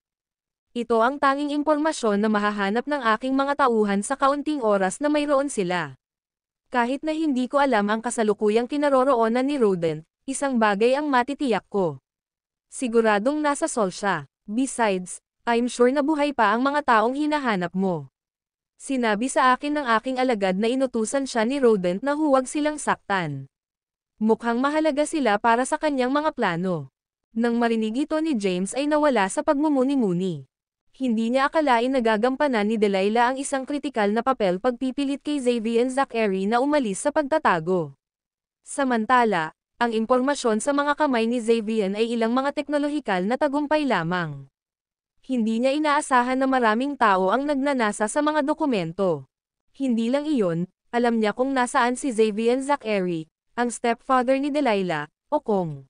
Ito ang tanging impormasyon na mahahanap ng aking mga tauhan sa kaunting oras na mayroon sila. Kahit na hindi ko alam ang kasalukuyang kinaroroonan ni Rodent, isang bagay ang matitiyak ko. Siguradong nasa Sol siya. Besides, I'm sure na buhay pa ang mga taong hinahanap mo. Sinabi sa akin ng aking alagad na inutusan siya ni Rodent na huwag silang saktan. Mukhang mahalaga sila para sa kanyang mga plano." Nang marinig ito ni James ay nawala sa pagmumuni-muni. Hindi niya akalain na gagampanan ni Delilah ang isang kritikal na papel pagpipilit kay Xavier Zachary na umalis sa pagtatago. Samantala, ang impormasyon sa mga kamay ni Xavier ay ilang mga teknolohikal na tagumpay lamang. Hindi niya inaasahan na maraming tao ang nagnanasa sa mga dokumento. Hindi lang iyon, alam niya kung nasaan si Xavier Zachary, ang stepfather ni Delilah, o kung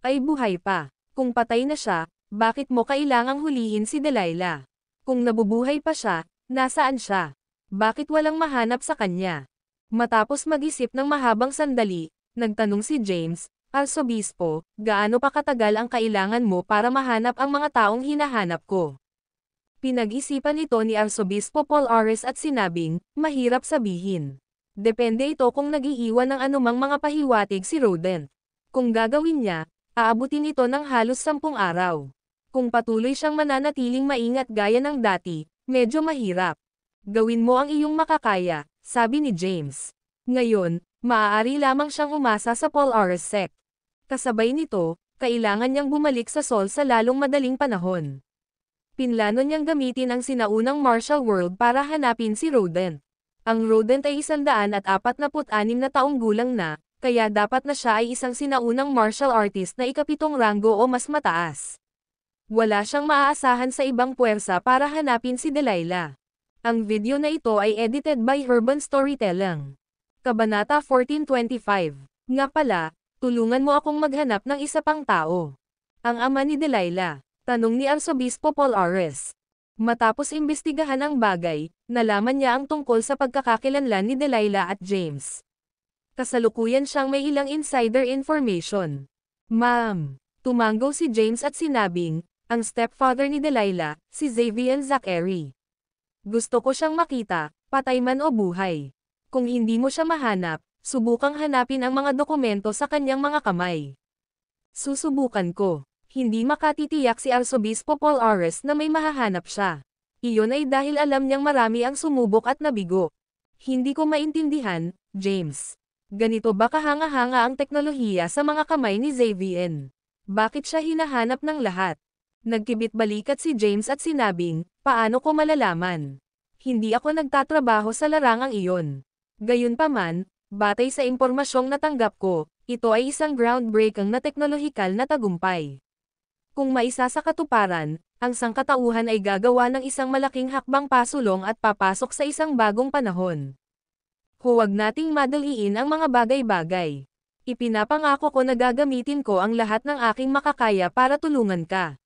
ay buhay pa. Kung patay na siya, bakit mo kailangang hulihin si Delilah? Kung nabubuhay pa siya, nasaan siya? Bakit walang mahanap sa kanya? Matapos mag-isip ng mahabang sandali, nagtanong si James, Arsobispo, gaano pa katagal ang kailangan mo para mahanap ang mga taong hinahanap ko? Pinag-isipan ito ni Arsobispo Paul Ares at sinabing, mahirap sabihin. Depende ito kung nag-iiwan ng anumang mga pahiwatig si Rodent. Kung gagawin niya, aabutin ito ng halos 10 araw. Kung patuloy siyang mananatiling maingat gaya ng dati, medyo mahirap. Gawin mo ang iyong makakaya, sabi ni James. Ngayon, maaari lamang siyang umasa sa Paul Ares sect. Kasabay nito, kailangan niyang bumalik sa Sol sa lalong madaling panahon. Pinlano niyang gamitin ang sinaunang martial world para hanapin si Rodent. Ang Rodent ay 146 na taong gulang na, kaya dapat na siya ay isang sinaunang martial artist na ikapitong ranggo o mas mataas. Wala siyang maaasahan sa ibang puwersa para hanapin si Delilah. Ang video na ito ay edited by Urban Storytelling. Kabanata 1425. Nga pala, tulungan mo akong maghanap ng isa pang tao. Ang ama ni Delilah, tanong ni Arsobispo Paul Ares. Matapos imbestigahan ang bagay, nalaman niya ang tungkol sa pagkakakilanlan ni Delilah at James. Kasalukuyan siyang may ilang insider information. Ma'am, tumango si James at sinabing, ang stepfather ni Delilah, si Xavier Zachary. Gusto ko siyang makita, patay man o buhay. Kung hindi mo siya mahanap, subukang hanapin ang mga dokumento sa kanyang mga kamay. Susubukan ko. Hindi makatitiyak si Arsobispo Paul Ares na may mahahanap siya. Iyon ay dahil alam niyang marami ang sumubok at nabigo. Hindi ko maintindihan, James. Ganito ba kahanga-hanga ang teknolohiya sa mga kamay ni Xavier? Bakit siya hinahanap ng lahat? Nagkibit-balikat si James at sinabing, paano ko malalaman? Hindi ako nagtatrabaho sa larangang iyon. Gayunpaman, batay sa impormasyong natanggap ko, ito ay isang groundbreaking na teknolohikal na tagumpay. Kung maisa sa katuparan, ang sangkatauhan ay gagawa ng isang malaking hakbang pasulong at papasok sa isang bagong panahon. Huwag nating madaliin ang mga bagay-bagay. Ipinapangako ko na gagamitin ko ang lahat ng aking makakaya para tulungan ka.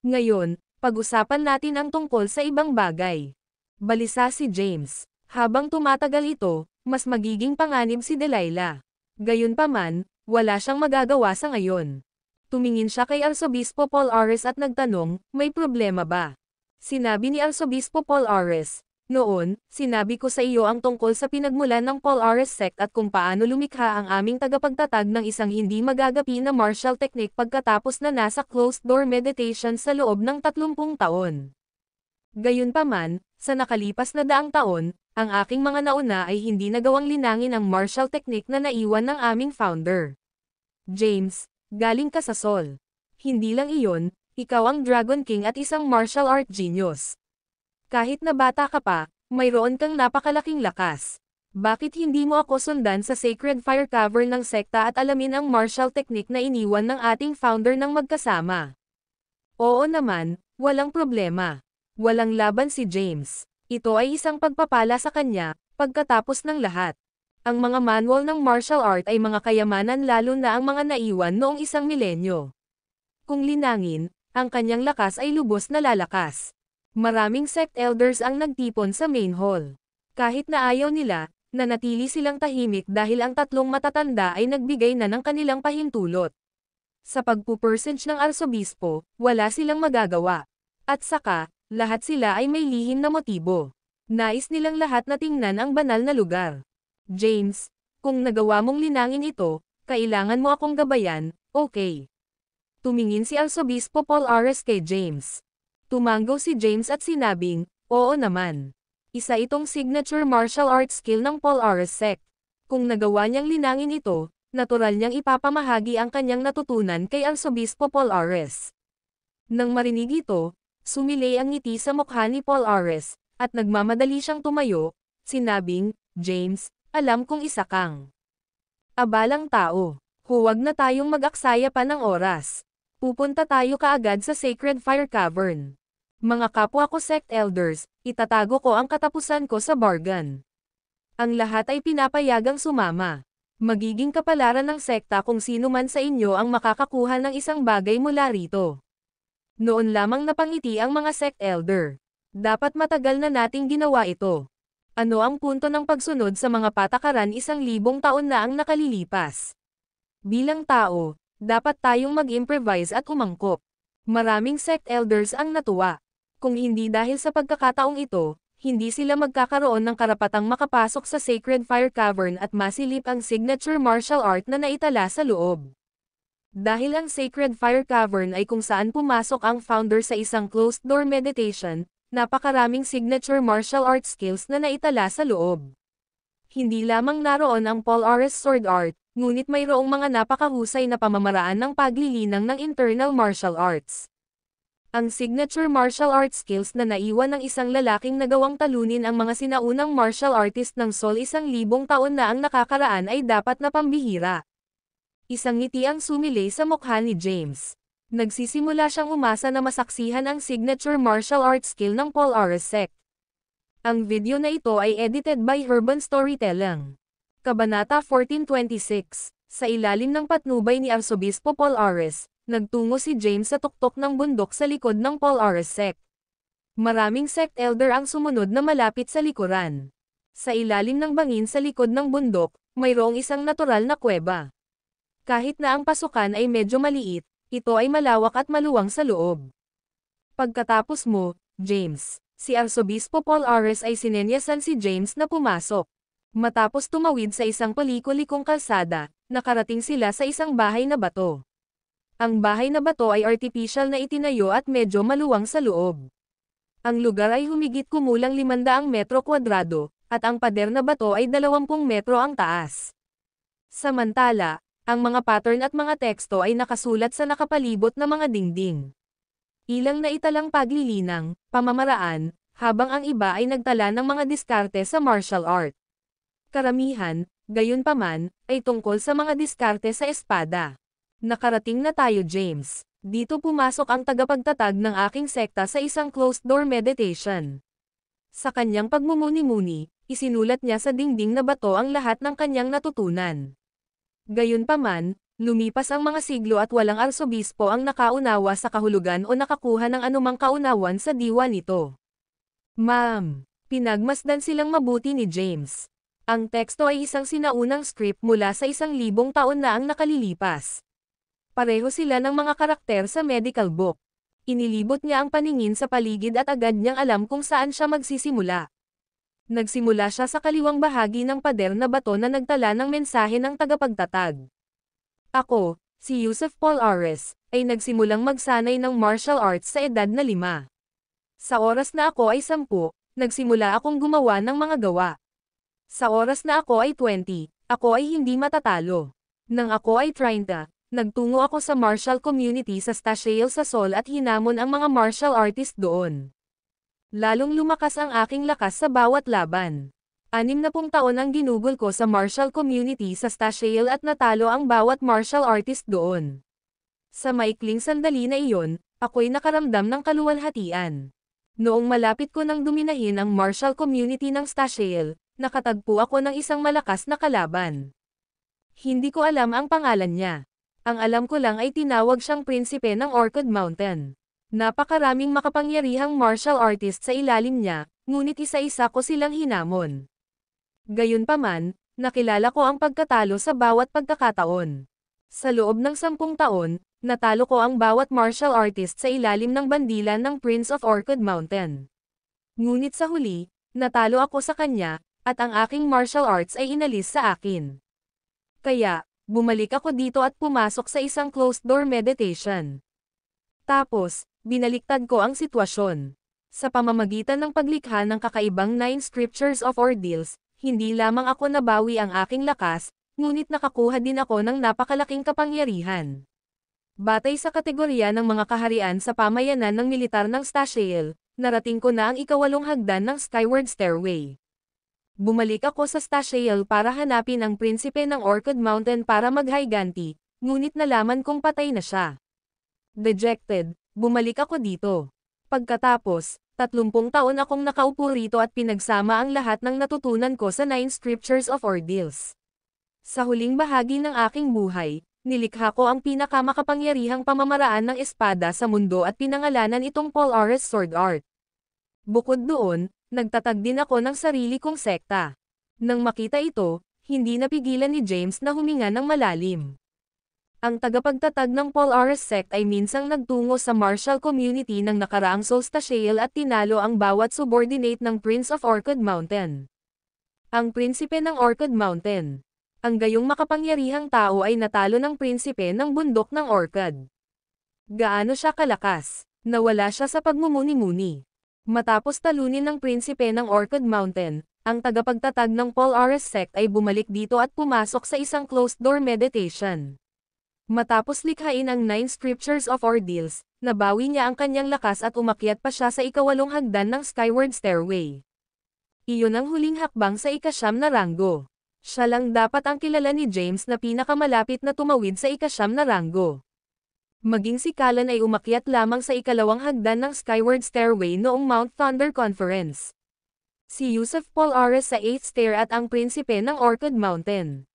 Ngayon, pag-usapan natin ang tungkol sa ibang bagay. Balisa si James. Habang tumatagal ito, mas magiging panganib si Delilah. Gayunpaman, wala siyang magagawa sa ngayon. Tumingin siya kay Arsobispo Paul Ares at nagtanong, may problema ba? Sinabi ni Arsobispo Paul Ares, noon, sinabi ko sa iyo ang tungkol sa pinagmulan ng Paul Ares sect at kung paano lumikha ang aming tagapagtatag ng isang hindi magagapi na martial technique pagkatapos na nasa closed-door meditation sa loob ng 30 taon. Gayunpaman, sa nakalipas na 100 taon, ang aking mga nauna ay hindi nagawang linangin ang martial technique na naiwan ng aming founder. James, galing ka sa Sol. Hindi lang iyon, ikaw ang Dragon King at isang martial art genius. Kahit na bata ka pa, mayroon kang napakalaking lakas. Bakit hindi mo ako sundan sa Sacred Fire Cavern ng sekta at alamin ang martial technique na iniwan ng ating founder ng magkasama? Oo naman, walang problema. Walang laban si James. Ito ay isang pagpapala sa kanya, pagkatapos ng lahat. Ang mga manual ng martial art ay mga kayamanan lalo na ang mga naiwan noong 1 milenyo. Kung linangin, ang kanyang lakas ay lubos na lalakas. Maraming sect elders ang nagtipon sa main hall. Kahit na ayaw nila, nanatili silang tahimik dahil ang 3 matatanda ay nagbigay na ng kanilang pahintulot. Sa pagpupursenge ng arsobispo, wala silang magagawa. At saka, lahat sila ay may lihim na motibo. Nais nilang lahat na tingnan ang banal na lugar. James, kung nagawa mong linangin ito, kailangan mo akong gabayan, okay? Tumingin si Arsobispo Paul Ares kay James. Tumango si James at sinabing, oo naman. Isa itong signature martial arts skill ng Paul Ares sect. Kung nagawa niyang linangin ito, natural niyang ipapamahagi ang kanyang natutunan kay Arsobispo Paul Ares. Nang marinig ito, Sumilay ang ngiti sa mukha ni Paul Ares, at nagmamadali siyang tumayo, sinabing, James, alam kong isa kang abalang tao. Huwag na tayong mag-aksaya pa ng oras. Pupunta tayo kaagad sa Sacred Fire Cavern. Mga kapwa ko sect elders, itatago ko ang katapusan ko sa Bargan. Ang lahat ay pinapayagang sumama. Magiging kapalaran ng sekta kung sino man sa inyo ang makakakuha ng isang bagay mula rito. Noon lamang napangiti ang mga sect elder. Dapat matagal na nating ginawa ito. Ano ang punto ng pagsunod sa mga patakaran 1,000 taon na ang nakalilipas? Bilang tao, dapat tayong mag-improvise at umangkop. Maraming sect elders ang natuwa. Kung hindi dahil sa pagkakataong ito, hindi sila magkakaroon ng karapatang makapasok sa Sacred Fire Cavern at masilip ang signature martial art na naitala sa loob. Dahil ang Sacred Fire Cavern ay kung saan pumasok ang founder sa isang closed-door meditation, napakaraming signature martial art skills na naitala sa loob. Hindi lamang naroon ang Paul Ares sword art, ngunit mayroong mga napakahusay na pamamaraan ng paglilinang ng internal martial arts. Ang signature martial arts skills na naiwan ng isang lalaking nagawang talunin ang mga sinaunang martial artist ng Sol 1,000 taon na ang nakakaraan ay dapat na pambihira. Isang ngiti ang sumilay sa mukha ni James. Nagsisimula siyang umasa na masaksihan ang signature martial arts skill ng Paul Ares sect. Ang video na ito ay edited by Urban Storytelling. Kabanata 1426. Sa ilalim ng patnubay ni Arsobispo Paul Ares, nagtungo si James sa tuktok ng bundok sa likod ng Paul Ares sect. Maraming sect elder ang sumunod na malapit sa likuran. Sa ilalim ng bangin sa likod ng bundok, mayroong isang natural na kuweba. Kahit na ang pasukan ay medyo maliit, ito ay malawak at maluwang sa loob. Pagkatapos mo, James, si Arsobispo Paul Ares ay sinenyasan si James na pumasok. Matapos tumawid sa isang palikulikong kalsada, nakarating sila sa isang bahay na bato. Ang bahay na bato ay artificial na itinayo at medyo maluwang sa loob. Ang lugar ay humigit kumulang 500 metro kwadrado, at ang pader na bato ay 20 metro ang taas. Samantala, ang mga pattern at mga teksto ay nakasulat sa nakapalibot na mga dingding. Ilang na italang paglilinang, pamamaraan, habang ang iba ay nagtala ng mga diskarte sa martial art. Karamihan, gayunpaman, ay tungkol sa mga diskarte sa espada. Nakarating na tayo, James. Dito pumasok ang tagapagtatag ng aking sekta sa isang closed-door meditation. Sa kanyang pagmumuni-muni, isinulat niya sa dingding na bato ang lahat ng kanyang natutunan. Gayunpaman, lumipas ang mga siglo at walang arsobispo ang nakaunawa sa kahulugan o nakakuha ng anumang kaunawan sa diwa nito. Ma'am, pinagmasdan silang mabuti ni James. Ang teksto ay isang sinaunang script mula sa 1,000 taon na ang nakalilipas. Pareho sila ng mga karakter sa medical book. Inilibot niya ang paningin sa paligid at agad niyang alam kung saan siya magsisimula. Nagsimula siya sa kaliwang bahagi ng pader na bato na nagtala ng mensahe ng tagapagtatag. Ako, si Yusuf Paul Ares, ay nagsimulang magsanay ng martial arts sa edad na 5. Sa oras na ako ay 10, nagsimula akong gumawa ng mga gawa. Sa oras na ako ay 20, ako ay hindi matatalo. Nang ako ay 30, nagtungo ako sa martial community sa Stashale sa Sol at hinamon ang mga martial artist doon. Lalong lumakas ang aking lakas sa bawat laban. 60 taon ang ginugol ko sa martial community sa Stashale at natalo ang bawat martial artist doon. Sa maikling sandali na iyon, ako'y nakaramdam ng kaluwalhatian. Noong malapit ko nang duminahin ang martial community ng Stashale, nakatagpo ako ng isang malakas na kalaban. Hindi ko alam ang pangalan niya. Ang alam ko lang ay tinawag siyang prinsipe ng Orchid Mountain. Napakaraming makapangyarihang martial artist sa ilalim niya, ngunit isa-isa ko silang hinamon. Gayunpaman, nakilala ko ang pagkatalo sa bawat pagkakataon. Sa loob ng 10 taon, natalo ko ang bawat martial artist sa ilalim ng bandilan ng Prince of Orchid Mountain. Ngunit sa huli, natalo ako sa kanya, at ang aking martial arts ay inalis sa akin. Kaya, bumalik ako dito at pumasok sa isang closed-door meditation. Tapos, binaliktad ko ang sitwasyon. Sa pamamagitan ng paglikha ng kakaibang 9 scriptures of ordeals, hindi lamang ako nabawi ang aking lakas, ngunit nakakuha din ako ng napakalaking kapangyarihan. Batay sa kategorya ng mga kaharian sa pamayanan ng militar ng Staciel, narating ko na ang ikawalong hagdan ng Skyward Stairway. Bumalik ako sa Staciel para hanapin ang prinsipe ng Orchid Mountain para maghiganti, ngunit nalaman kong patay na siya. Dejected, bumalik ako dito. Pagkatapos, 30 taon akong nakaupo rito at pinagsama ang lahat ng natutunan ko sa 9 Scriptures of Ordeals. Sa huling bahagi ng aking buhay, nilikha ko ang pinakamakapangyarihang pamamaraan ng espada sa mundo at pinangalanan itong Polaris Sword Art. Bukod doon, nagtatag din ako ng sarili kong sekta. Nang makita ito, hindi napigilan ni James na huminga ng malalim. Ang tagapagtatag ng Polaris sect ay minsang nagtungo sa martial community ng nakaraang Solstatial at tinalo ang bawat subordinate ng Prince of Orchid Mountain. Ang prinsipe ng Orchid Mountain. Ang gayong makapangyarihang tao ay natalo ng prinsipe ng bundok ng Orchid. Gaano siya kalakas? Nawala siya sa pagmumuni-muni. Matapos talunin ng prinsipe ng Orchid Mountain, ang tagapagtatag ng Polaris sect ay bumalik dito at pumasok sa isang closed-door meditation. Matapos likhain ang 9 Scriptures of Ordeals, nabawi niya ang kanyang lakas at umakyat pa siya sa ikawalong hagdan ng Skyward Stairway. Iyon ang huling hakbang sa ika-9 na ranggo. Siya lang dapat ang kilala ni James na pinakamalapit na tumawid sa ika-9 na ranggo. Maging si Callan ay umakyat lamang sa ikalawang hagdan ng Skyward Stairway noong Mount Thunder Conference. Si Yusuf Polaris sa 8th stair at ang prinsipe ng Orchid Mountain.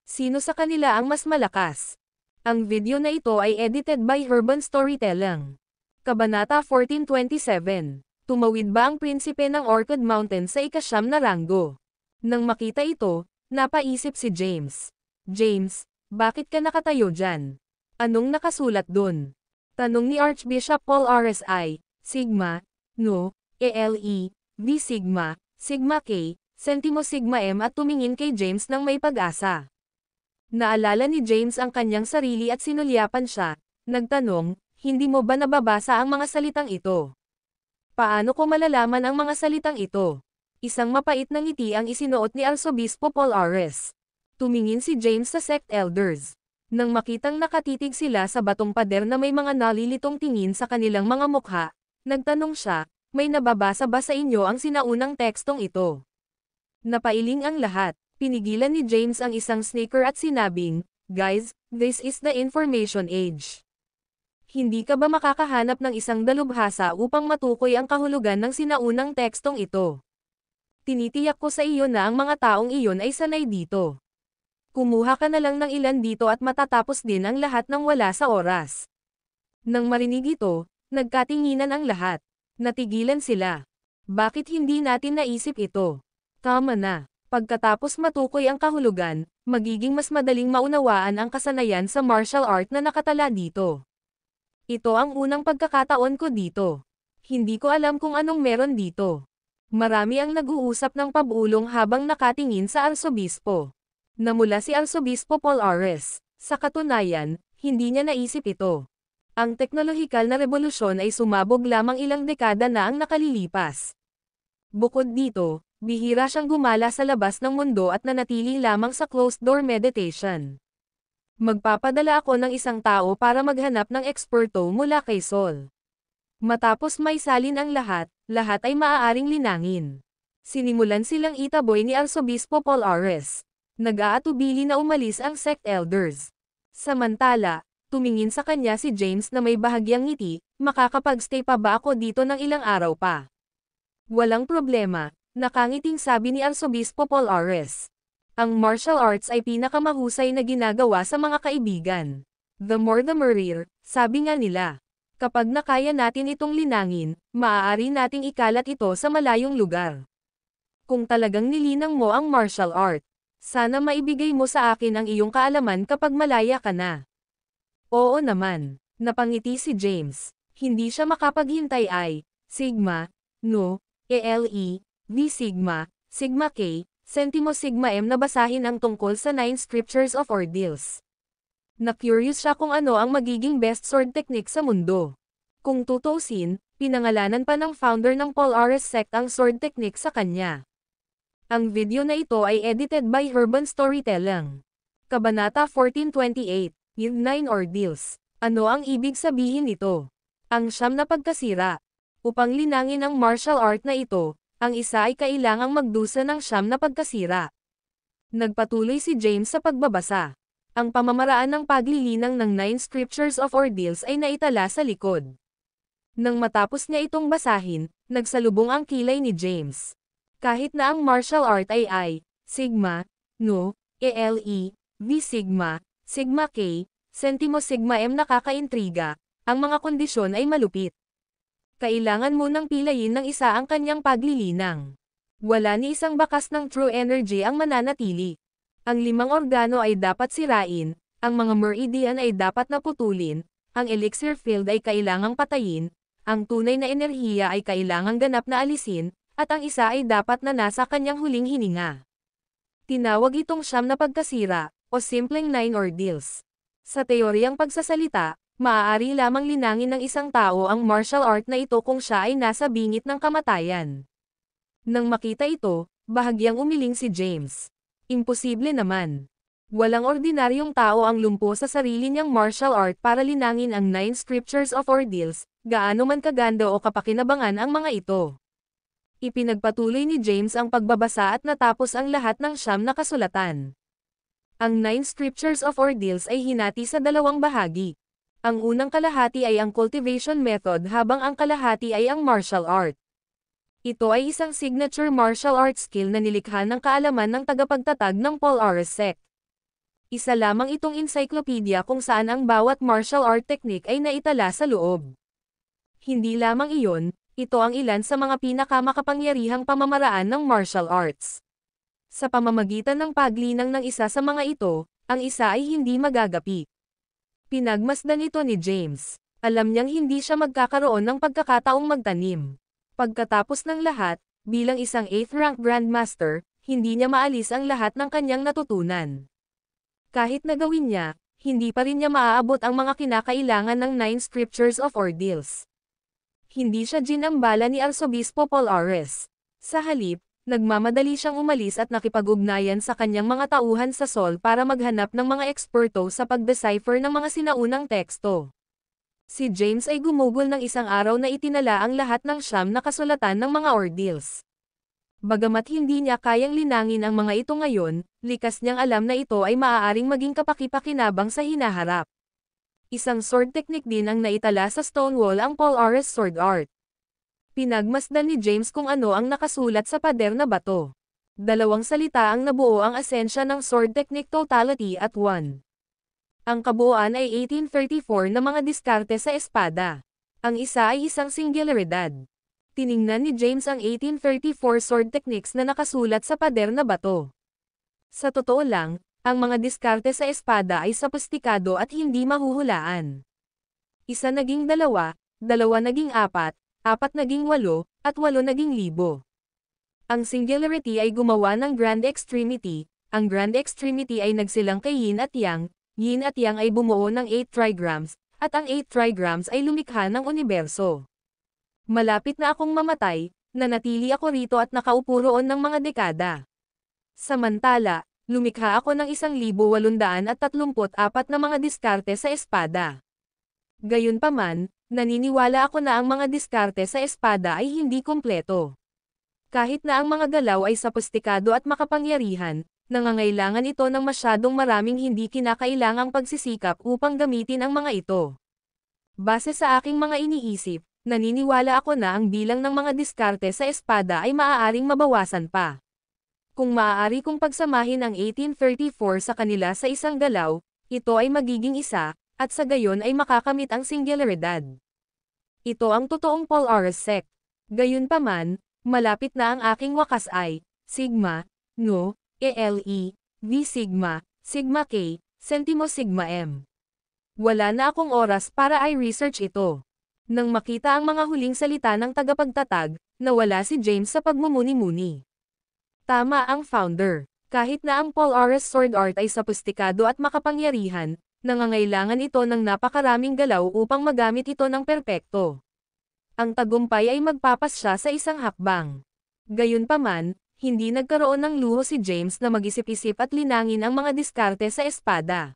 Sino sa kanila ang mas malakas? Ang video na ito ay edited by Urban Storytelling. Kabanata 1427. Tumawid ba ang prinsipe ng Orchid Mountain sa ika-9 na ranggo? Nang makita ito, napaisip si James. James, bakit ka nakatayo dyan? Anong nakasulat dun? Tanong ni Archbishop Polaris I, Sigma, No, ELE, V Sigma, Sigma K, Centimo Sigma M at tumingin kay James nang may pag-asa. Naalala ni James ang kanyang sarili at sinulyapan siya, nagtanong, hindi mo ba nababasa ang mga salitang ito? Paano ko malalaman ang mga salitang ito? Isang mapait na ngiti ang isinuot ni Arsobispo Polaris. Tumingin si James sa sect elders. Nang makitang nakatitig sila sa batong pader na may mga nalilitong tingin sa kanilang mga mukha, nagtanong siya, may nababasa ba sa inyo ang sinaunang tekstong ito? Napailing ang lahat, pinigilan ni James ang isang sneaker at sinabing, guys, this is the information age. Hindi ka ba makakahanap ng isang dalubhasa upang matukoy ang kahulugan ng sinaunang tekstong ito? Tinitiyak ko sa iyo na ang mga taong iyon ay sanay dito. Kumuha ka na lang ng ilan dito at matatapos din ang lahat ng wala sa oras. Nang marinig ito, nagkatinginan ang lahat. Natigilan sila. Bakit hindi natin naisip ito? Tama na. Pagkatapos matukoy ang kahulugan, magiging mas madaling maunawaan ang kasanayan sa martial art na nakatala dito. Ito ang unang pagkakataon ko dito. Hindi ko alam kung anong meron dito. Marami ang nag-uusap ng pabulong habang nakatingin sa arsobispo. Namula si Arsobispo Polaris. Sa katunayan, hindi niya naisip ito. Ang teknolohikal na revolusyon ay sumabog lamang ilang dekada na ang nakalilipas. Bukod dito, bihira siyang gumala sa labas ng mundo at nanatili lamang sa closed-door meditation. Magpapadala ako ng isang tao para maghanap ng eksperto mula kay Sol. Matapos may salin ang lahat ay maaaring linangin. Sinimulan silang itaboy ni Arsobispo Polaris. Nag-aatubili na umalis ang sect elders. Samantala, tumingin sa kanya si James na may bahagyang ngiti, makakapag-stay pa ba ako dito ng ilang araw pa? Walang problema, nakangiting sabi ni Arsobispo Polaris. Ang martial arts ay pinakamahusay na ginagawa sa mga kaibigan. The more the merrier, sabi nga nila. Kapag nakaya natin itong linangin, maaari nating ikalat ito sa malayong lugar. Kung talagang nilinang mo ang martial art, sana maibigay mo sa akin ang iyong kaalaman kapag malaya ka na. Oo naman, napangiti si James. Hindi siya makapaghintay ay, Sigma, No, ELE, V Sigma, Sigma K, Centimo Sigma M na basahin ang tungkol sa 9 Scriptures of Ordeals. Na-curious siya kung ano ang magiging best sword technique sa mundo. Kung tutuusin, pinangalanan pa ng founder ng Polaris sect ang sword technique sa kanya. Ang video na ito ay edited by Urban Storytelling. Kabanata 1428, Yung 9 Ordeals. Ano ang ibig sabihin nito? Ang siyam na pagkasira. Upang linangin ang martial art na ito, ang isa ay kailangang magdusa ng siyam na pagkasira. Nagpatuloy si James sa pagbabasa. Ang pamamaraan ng paglilinang ng 9 Scriptures of Ordeals ay naitala sa likod. Nang matapos niya itong basahin, nagsalubong ang kilay ni James. Kahit na ang martial art ay I, Sigma, No, ELE, V Sigma, Sigma K, Centimo Sigma M nakakaintriga, ang mga kondisyon ay malupit. Kailangan munang pilayin ng isa ang kanyang paglilinang. Wala ni isang bakas ng true energy ang mananatili. Ang 5 organo ay dapat sirain, ang mga meridian ay dapat naputulin, ang elixir field ay kailangang patayin, ang tunay na enerhiya ay kailangang ganap na alisin, at ang isa ay dapat na nasa kanyang huling hininga. Tinawag itong siyam na pagkasira, o simpleng 9 ordeals. Sa teoryang pagsasalita, maaari lamang linangin ng isang tao ang martial art na ito kung siya ay nasa bingit ng kamatayan. Nang makita ito, bahagyang umiling si James. Imposible naman. Walang ordinaryong tao ang lumpo sa sarili niyang martial art para linangin ang 9 Scriptures of Ordeals, gaano man kaganda o kapakinabangan ang mga ito. Ipinagpatuloy ni James ang pagbabasa at natapos ang lahat ng siyam na kasulatan. Ang 9 Scriptures of Ordeals ay hinati sa 2 bahagi. Ang unang kalahati ay ang cultivation method habang ang kalahati ay ang martial art. Ito ay isang signature martial art skill na nilikha ng kaalaman ng tagapagtatag ng Polaris sect. Isa lamang itong encyclopedia kung saan ang bawat martial art technique ay naitala sa loob. Hindi lamang iyon, ito ang ilan sa mga pinakamakapangyarihang pamamaraan ng martial arts. Sa pamamagitan ng paglinang ng isa sa mga ito, ang isa ay hindi magagapi. Pinagmasdan ito ni James. Alam niyang hindi siya magkakaroon ng pagkakataong magtanim. Pagkatapos ng lahat, bilang isang 8th rank Grandmaster, hindi niya maalis ang lahat ng kanyang natutunan. Kahit na gawin niya, hindi pa rin niya maaabot ang mga kinakailangan ng 9 Scriptures of Ordeals. Hindi siya ginambala ni Arsobispo Polaris. Sa halip, nagmamadali siyang umalis at nakipag-ugnayan sa kanyang mga tauhan sa Sol para maghanap ng mga eksperto sa pag-decipher ng mga sinaunang teksto. Si James ay gumugol ng isang araw na itinala ang lahat ng siyam na kasulatan ng mga ordeals. Bagamat hindi niya kayang linangin ang mga ito ngayon, likas niyang alam na ito ay maaaring maging kapaki-pakinabang sa hinaharap. Isang sword technique din ang naitala sa Stonewall ang Polaris sword art. Pinagmasdan ni James kung ano ang nakasulat sa pader na bato. 2 salita ang nabuo ang esensya ng sword technique totality at 1. Ang kabuuan ay 1834 na mga diskarte sa espada. Ang isa ay isang singularidad. Tiningnan ni James ang 1834 sword techniques na nakasulat sa pader na bato. Sa totoo lang, ang mga diskarte sa espada ay sophisticado at hindi mahuhulaan. 1 naging 2, 2 naging 4, 4 naging 8, at 8 naging 1,000. Ang singularity ay gumawa ng grand extremity, ang grand extremity ay nagsilang kay yin at yang ay bumuo ng 8 trigrams, at ang 8 trigrams ay lumikha ng universo. Malapit na akong mamatay, nanatili ako rito at nakaupo roon ng mga dekada. Samantala, lumikha ako ng 1,834 na mga diskarte sa espada. Gayunpaman, naniniwala ako na ang mga diskarte sa espada ay hindi kumpleto. Kahit na ang mga galaw ay sophisticado at makapangyarihan, nangangailangan ito ng masyadong maraming hindi kinakailangang pagsisikap upang gamitin ang mga ito. Base sa aking mga iniisip, naniniwala ako na ang bilang ng mga diskarte sa espada ay maaaring mabawasan pa. Kung maaari kong pagsamahin ang 1834 sa kanila sa isang galaw, ito ay magiging isa, at sa gayon ay makakamit ang singularidad. Ito ang totoong Polaris sect. Gayunpaman, malapit na ang aking wakas ay, Sigma, No, ELE, V Sigma, Sigma K, Centimo Sigma M. Wala na akong oras para i-research ito. Nang makita ang mga huling salita ng tagapagtatag, nawala si James sa pagmumuni-muni. Tama ang founder. Kahit na ang Polaris sword art ay sophisticado at makapangyarihan, nangangailangan ito ng napakaraming galaw upang magamit ito ng perpekto. Ang tagumpay ay magpapasya sa isang hakbang. Gayunpaman, hindi nagkaroon ng luho si James na mag-isip-isip at linangin ang mga diskarte sa espada.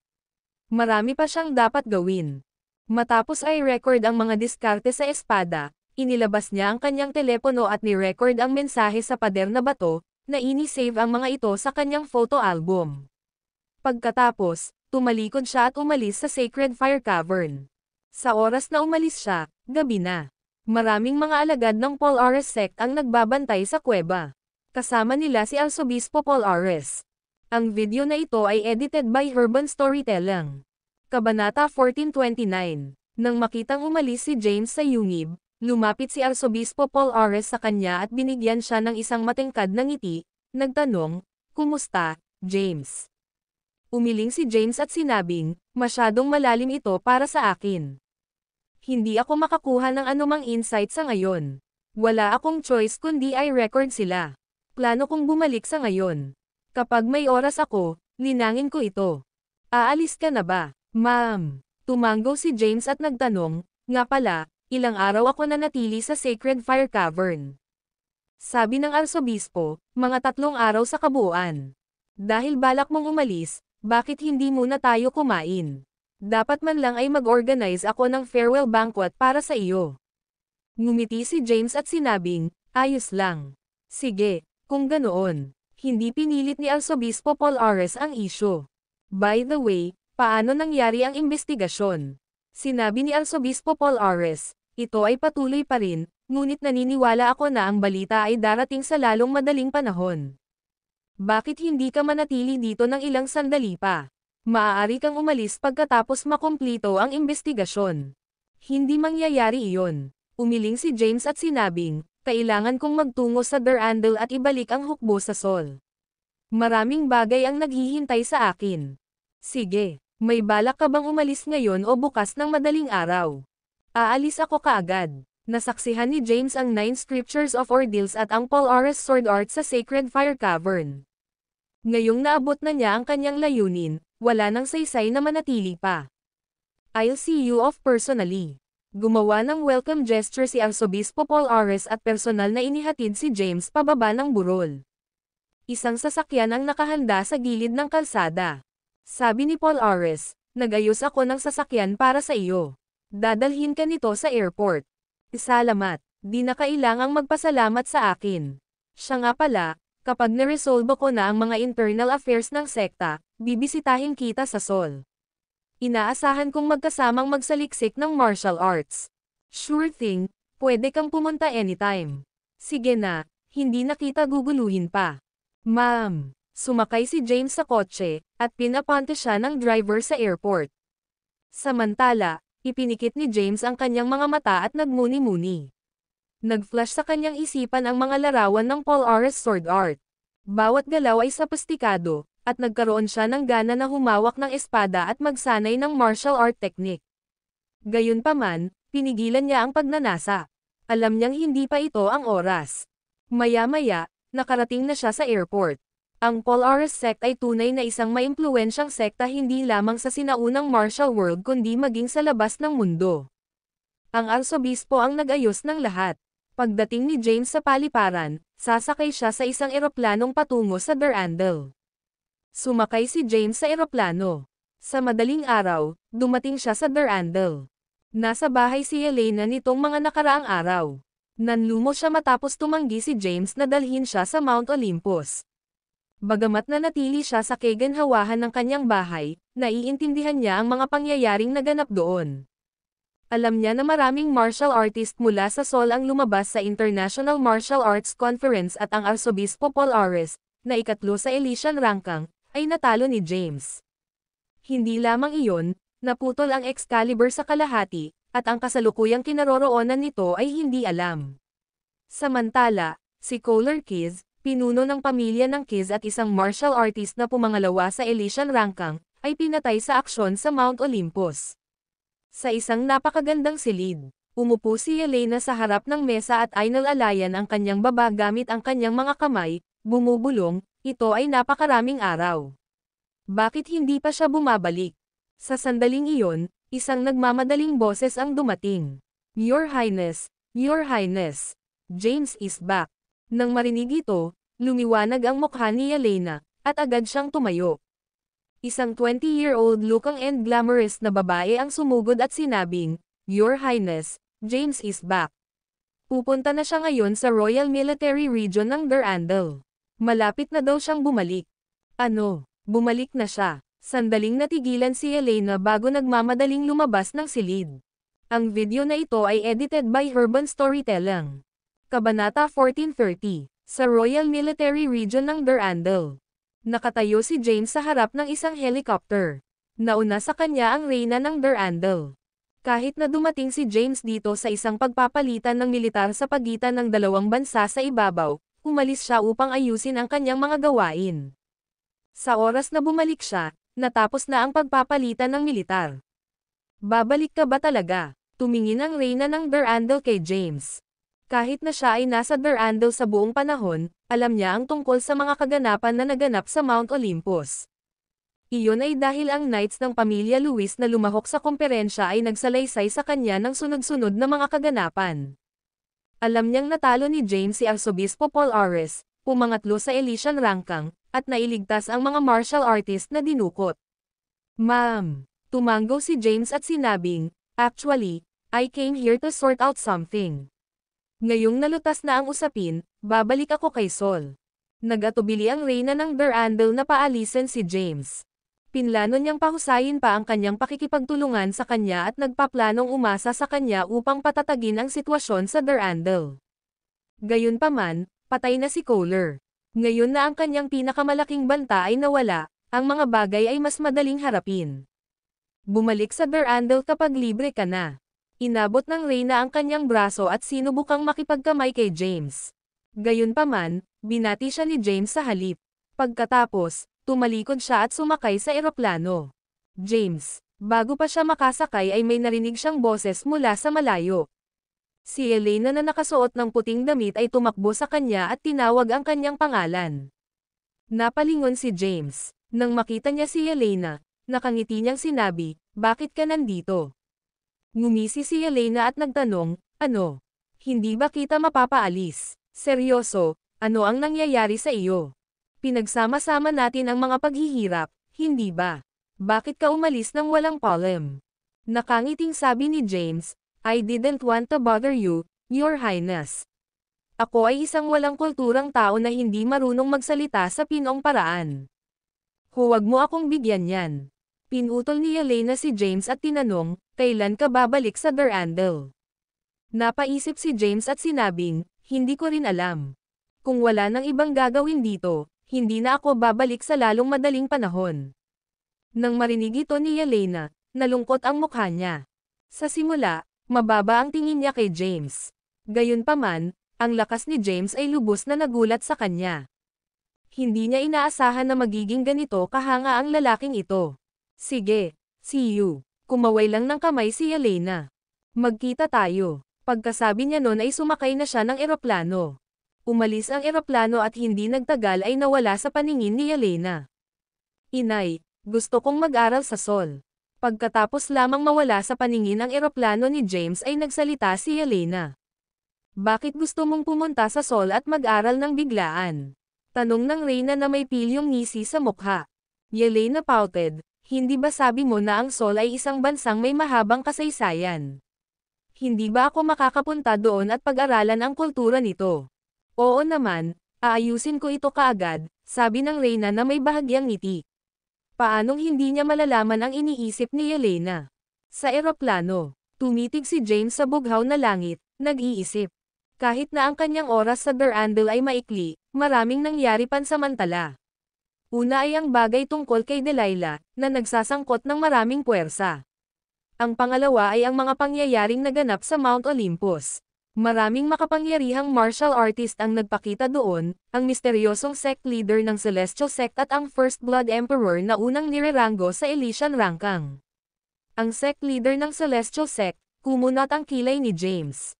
Marami pa siyang dapat gawin. Matapos ay record ang mga diskarte sa espada, inilabas niya ang kanyang telepono at ni-record ang mensahe sa pader na bato, na ini-save ang mga ito sa kanyang photo album. Pagkatapos, tumalikod siya at umalis sa Sacred Fire Cavern. Sa oras na umalis siya, gabi na. Maraming mga alagad ng Paul Ares sect ang nagbabantay sa kuweba. Kasama nila si Arsobispo Paul Ares. Ang video na ito ay edited by Urban Storytelling. Kabanata 1429. Nang makitang umalis si James sa yungib, lumapit si Arsobispo Paul Ares sa kanya at binigyan siya ng isang matingkad na ngiti, nagtanong, "Kumusta, James?" Umiling si James at sinabing, "Masyadong malalim ito para sa akin. Hindi ako makakuha ng anumang insight sa ngayon. Wala akong choice kundi ay record sila. Plano kong bumalik sa ngayon. Kapag may oras ako, linangin ko ito." "Aalis ka na ba, ma'am?" Tumanggo si James at nagtanong, "Nga pala, ilang araw ako nanatili sa Sacred Fire Cavern?" Sabi ng Arsobispo, "Mga 3 araw sa kabuuan. Dahil balak mong umalis, bakit hindi muna tayo kumain? Dapat man lang ay mag-organize ako ng farewell banquet para sa iyo." Ngumiti si James at sinabing, "Ayos lang. Sige, kung ganoon." Hindi pinilit ni Arsobispo Paul Ares ang isyu. "By the way, paano nangyari ang investigasyon?" Sinabi ni Arsobispo Paul Ares, "Ito ay patuloy pa rin, ngunit naniniwala ako na ang balita ay darating sa lalong madaling panahon. Bakit hindi ka manatili dito ng ilang sandali pa? Maaari kang umalis pagkatapos makumplito ang investigasyon." "Hindi mangyayari iyon." Umiling si James at sinabing, "Kailangan kong magtungo sa Durandal at ibalik ang hukbo sa Sol. Maraming bagay ang naghihintay sa akin." "Sige, may balak ka bang umalis ngayon o bukas ng madaling araw?" "Aalis ako kaagad." Nasaksihan ni James ang 9 Scriptures of Ordeals at ang Paul Ares Sword Art sa Sacred Fire Cavern. Ngayong naabot na niya ang kanyang layunin, wala nang saysay na manatili pa. "I'll see you off personally." Gumawa ng welcome gesture si Arsobispo Paul Ares at personal na inihatid si James pababa ng burol. Isang sasakyan ang nakahanda sa gilid ng kalsada. Sabi ni Paul Ares, "Nag-ayos ako ng sasakyan para sa iyo. Dadalhin ka nito sa airport." "Salamat, di na kailangang magpasalamat sa akin. Siya nga pala, kapag naresolve ko na ang mga internal affairs ng sekta, bibisitahin kita sa Sol. Inaasahan kong magkasamang magsaliksik ng martial arts." "Sure thing, pwede kang pumunta anytime." "Sige na, hindi na kita guguluhin pa." "Ma'am." Sumakay si James sa kotse, at pinapunta siya ng driver sa airport. Samantala, ipinikit ni James ang kanyang mga mata at nagmuni-muni. Nag-flash sa kanyang isipan ang mga larawan ng Paul Ares Sword Art. Bawat galaw ay sophisticado, at nagkaroon siya ng gana na humawak ng espada at magsanay ng martial art technique. Gayunpaman, pinigilan niya ang pagnanasa. Alam niyang hindi pa ito ang oras. Maya-maya, nakarating na siya sa airport. Ang Paul Ares sect ay tunay na isang maimpluwensyang sekta hindi lamang sa sinaunang martial world kundi maging sa labas ng mundo. Ang Arsobispo ang nag-ayos ng lahat. Pagdating ni James sa paliparan, sasakay siya sa isang eroplanong patungo sa Durandal. Sumakay si James sa eroplano. Sa madaling araw, dumating siya sa Durandal. Nasa bahay si Elena nitong mga nakaraang araw. Nanlumo siya matapos tumanggi si James na dalhin siya sa Mount Olympus. Bagamat nanatili siya sa kaginhawahan ng kanyang bahay, naiintindihan niya ang mga pangyayaring naganap doon. Alam niya na maraming martial artist mula sa Sol ang lumabas sa International Martial Arts Conference at ang Arsobispo Paul Ares, na ikatlo sa Elysian Rankang, ay natalo ni James. Hindi lamang iyon, naputol ang Excalibur sa kalahati, at ang kasalukuyang kinaroroonan nito ay hindi alam. Samantala, si Kohler Kiz, pinuno ng pamilya ng Kiz at isang martial artist na pumangalawa sa Elysian Rankang, ay pinatay sa aksyon sa Mount Olympus. Sa isang napakagandang silid, umupo si Elena sa harap ng mesa at inalalayan ang kanyang baba gamit ang kanyang mga kamay, bumubulong, ito ay napakaraming araw. Bakit hindi pa siya bumabalik? Sa sandaling iyon, isang nagmamadaling boses ang dumating. Your Highness, James is back. Nang marinig ito, lumiwanag ang mukha ni Elena, at agad siyang tumayo. Isang 20-year-old looking and glamorous na babae ang sumugod at sinabing, "Your Highness, James is back." Pupunta na siya ngayon sa Royal Military Region ng Durandal. Malapit na daw siyang bumalik. Ano? Bumalik na siya. Sandaling natigilan si Elena bago nagmamadaling lumabas ng silid. Ang video na ito ay edited by Urban Storytelling. Kabanata 1430. Sa Royal Military Region ng Durandal. Nakatayo si James sa harap ng isang helicopter. Nauna sa kanya ang reyna ng Durandal. Kahit na dumating si James dito sa isang pagpapalitan ng militar sa pagitan ng dalawang bansa sa ibabaw, umalis siya upang ayusin ang kanyang mga gawain. Sa oras na bumalik siya, natapos na ang pagpapalitan ng militar. "Babalik ka ba talaga?" Tumingin ang reyna ng Durandal kay James. Kahit na siya ay nasa Durandal sa buong panahon, alam niya ang tungkol sa mga kaganapan na naganap sa Mount Olympus. Iyon ay dahil ang knights ng pamilya Lewis na lumahok sa komperensya ay nagsalaysay sa kanya ng sunod-sunod na mga kaganapan. Alam niyang natalo ni James si Arsobispo Paul Ares, pumangatlo sa Elysian Rangkang, at nailigtas ang mga martial artist na dinukot. "Ma'am," tumango si James at sinabing, "Actually, I came here to sort out something. Ngayong nalutas na ang usapin, babalik ako kay Sol." Nag-atubili ang reyna ng Durandal na paalisin si James. Pinlano niyang pahusayin pa ang kanyang pakikipagtulungan sa kanya at nagpaplanong umasa sa kanya upang patatagin ang sitwasyon sa Durandal. Gayunpaman, patay na si Kohler. Ngayon na ang kanyang pinakamalaking banta ay nawala, ang mga bagay ay mas madaling harapin. Bumalik sa Durandal kapag libre ka na. Inabot ng reyna ang kanyang braso at sinubukang makipagkamay kay James. Gayunpaman, binati siya ni James sa halip. Pagkatapos, tumalikod siya at sumakay sa eroplano. James, bago pa siya makasakay ay may narinig siyang boses mula sa malayo. Si Elena na nakasuot ng puting damit ay tumakbo sa kanya at tinawag ang kanyang pangalan. Napalingon si James. Nang makita niya si Elena, nakangiti niyang sinabi, "Bakit ka nandito?" Ngumisi si Elena at nagtanong, "Ano? Hindi ba kita mapapaalis? Seryoso, ano ang nangyayari sa iyo? Pinagsama-sama natin ang mga paghihirap, hindi ba? Bakit ka umalis nang walang palem?" Nakangiting sabi ni James, "I didn't want to bother you, Your Highness. Ako ay isang walang kulturang tao na hindi marunong magsalita sa Pinong paraan. Huwag mo akong bigyan yan." Pinutol ni Elena si James at tinanong, "Kailan ka babalik sa Durandal?" Napaisip si James at sinabing, "Hindi ko rin alam. Kung wala nang ibang gagawin dito, hindi na ako babalik sa lalong madaling panahon." Nang marinig ito ni Elena, nalungkot ang mukha niya. Sa simula, mababa ang tingin niya kay James. Gayunpaman, ang lakas ni James ay lubos na nagulat sa kanya. Hindi niya inaasahan na magiging ganito kahanga ang lalaking ito. "Sige, see you." Kumaway lang ng kamay si Elena. "Magkita tayo." Pagkasabi niya nun ay sumakay na siya ng eroplano. Umalis ang eroplano at hindi nagtagal ay nawala sa paningin ni Elena. "Inay, gusto kong mag-aral sa Sol." Pagkatapos lamang mawala sa paningin ang eroplano ni James ay nagsalita si Elena. "Bakit gusto mong pumunta sa Sol at mag-aral ng biglaan?" Tanong ng reyna na may pilyong ngisi sa mukha. Elena pouted, "Hindi ba sabi mo na ang Sol ay isang bansang may mahabang kasaysayan? Hindi ba ako makakapunta doon at pag-aralan ang kultura nito?" "Oo naman, aayusin ko ito kaagad," sabi ng reyna na may bahagyang ngiti. Paanong hindi niya malalaman ang iniisip ni Elena? Sa eroplano, tumitig si James sa bughaw na langit, nag-iisip. Kahit na ang kanyang oras sa Durandal ay maikli, maraming nangyari pansamantala. Una ay ang bagay tungkol kay Delilah, na nagsasangkot ng maraming puwersa. Ang pangalawa ay ang mga pangyayaring naganap sa Mount Olympus. Maraming makapangyarihang martial artist ang nagpakita doon, ang misteryosong sect leader ng Celestial Sect at ang First Blood Emperor na unang nireranggo sa Elysian Rangkang. Ang sect leader ng Celestial Sect, kumunat ang kilay ni James.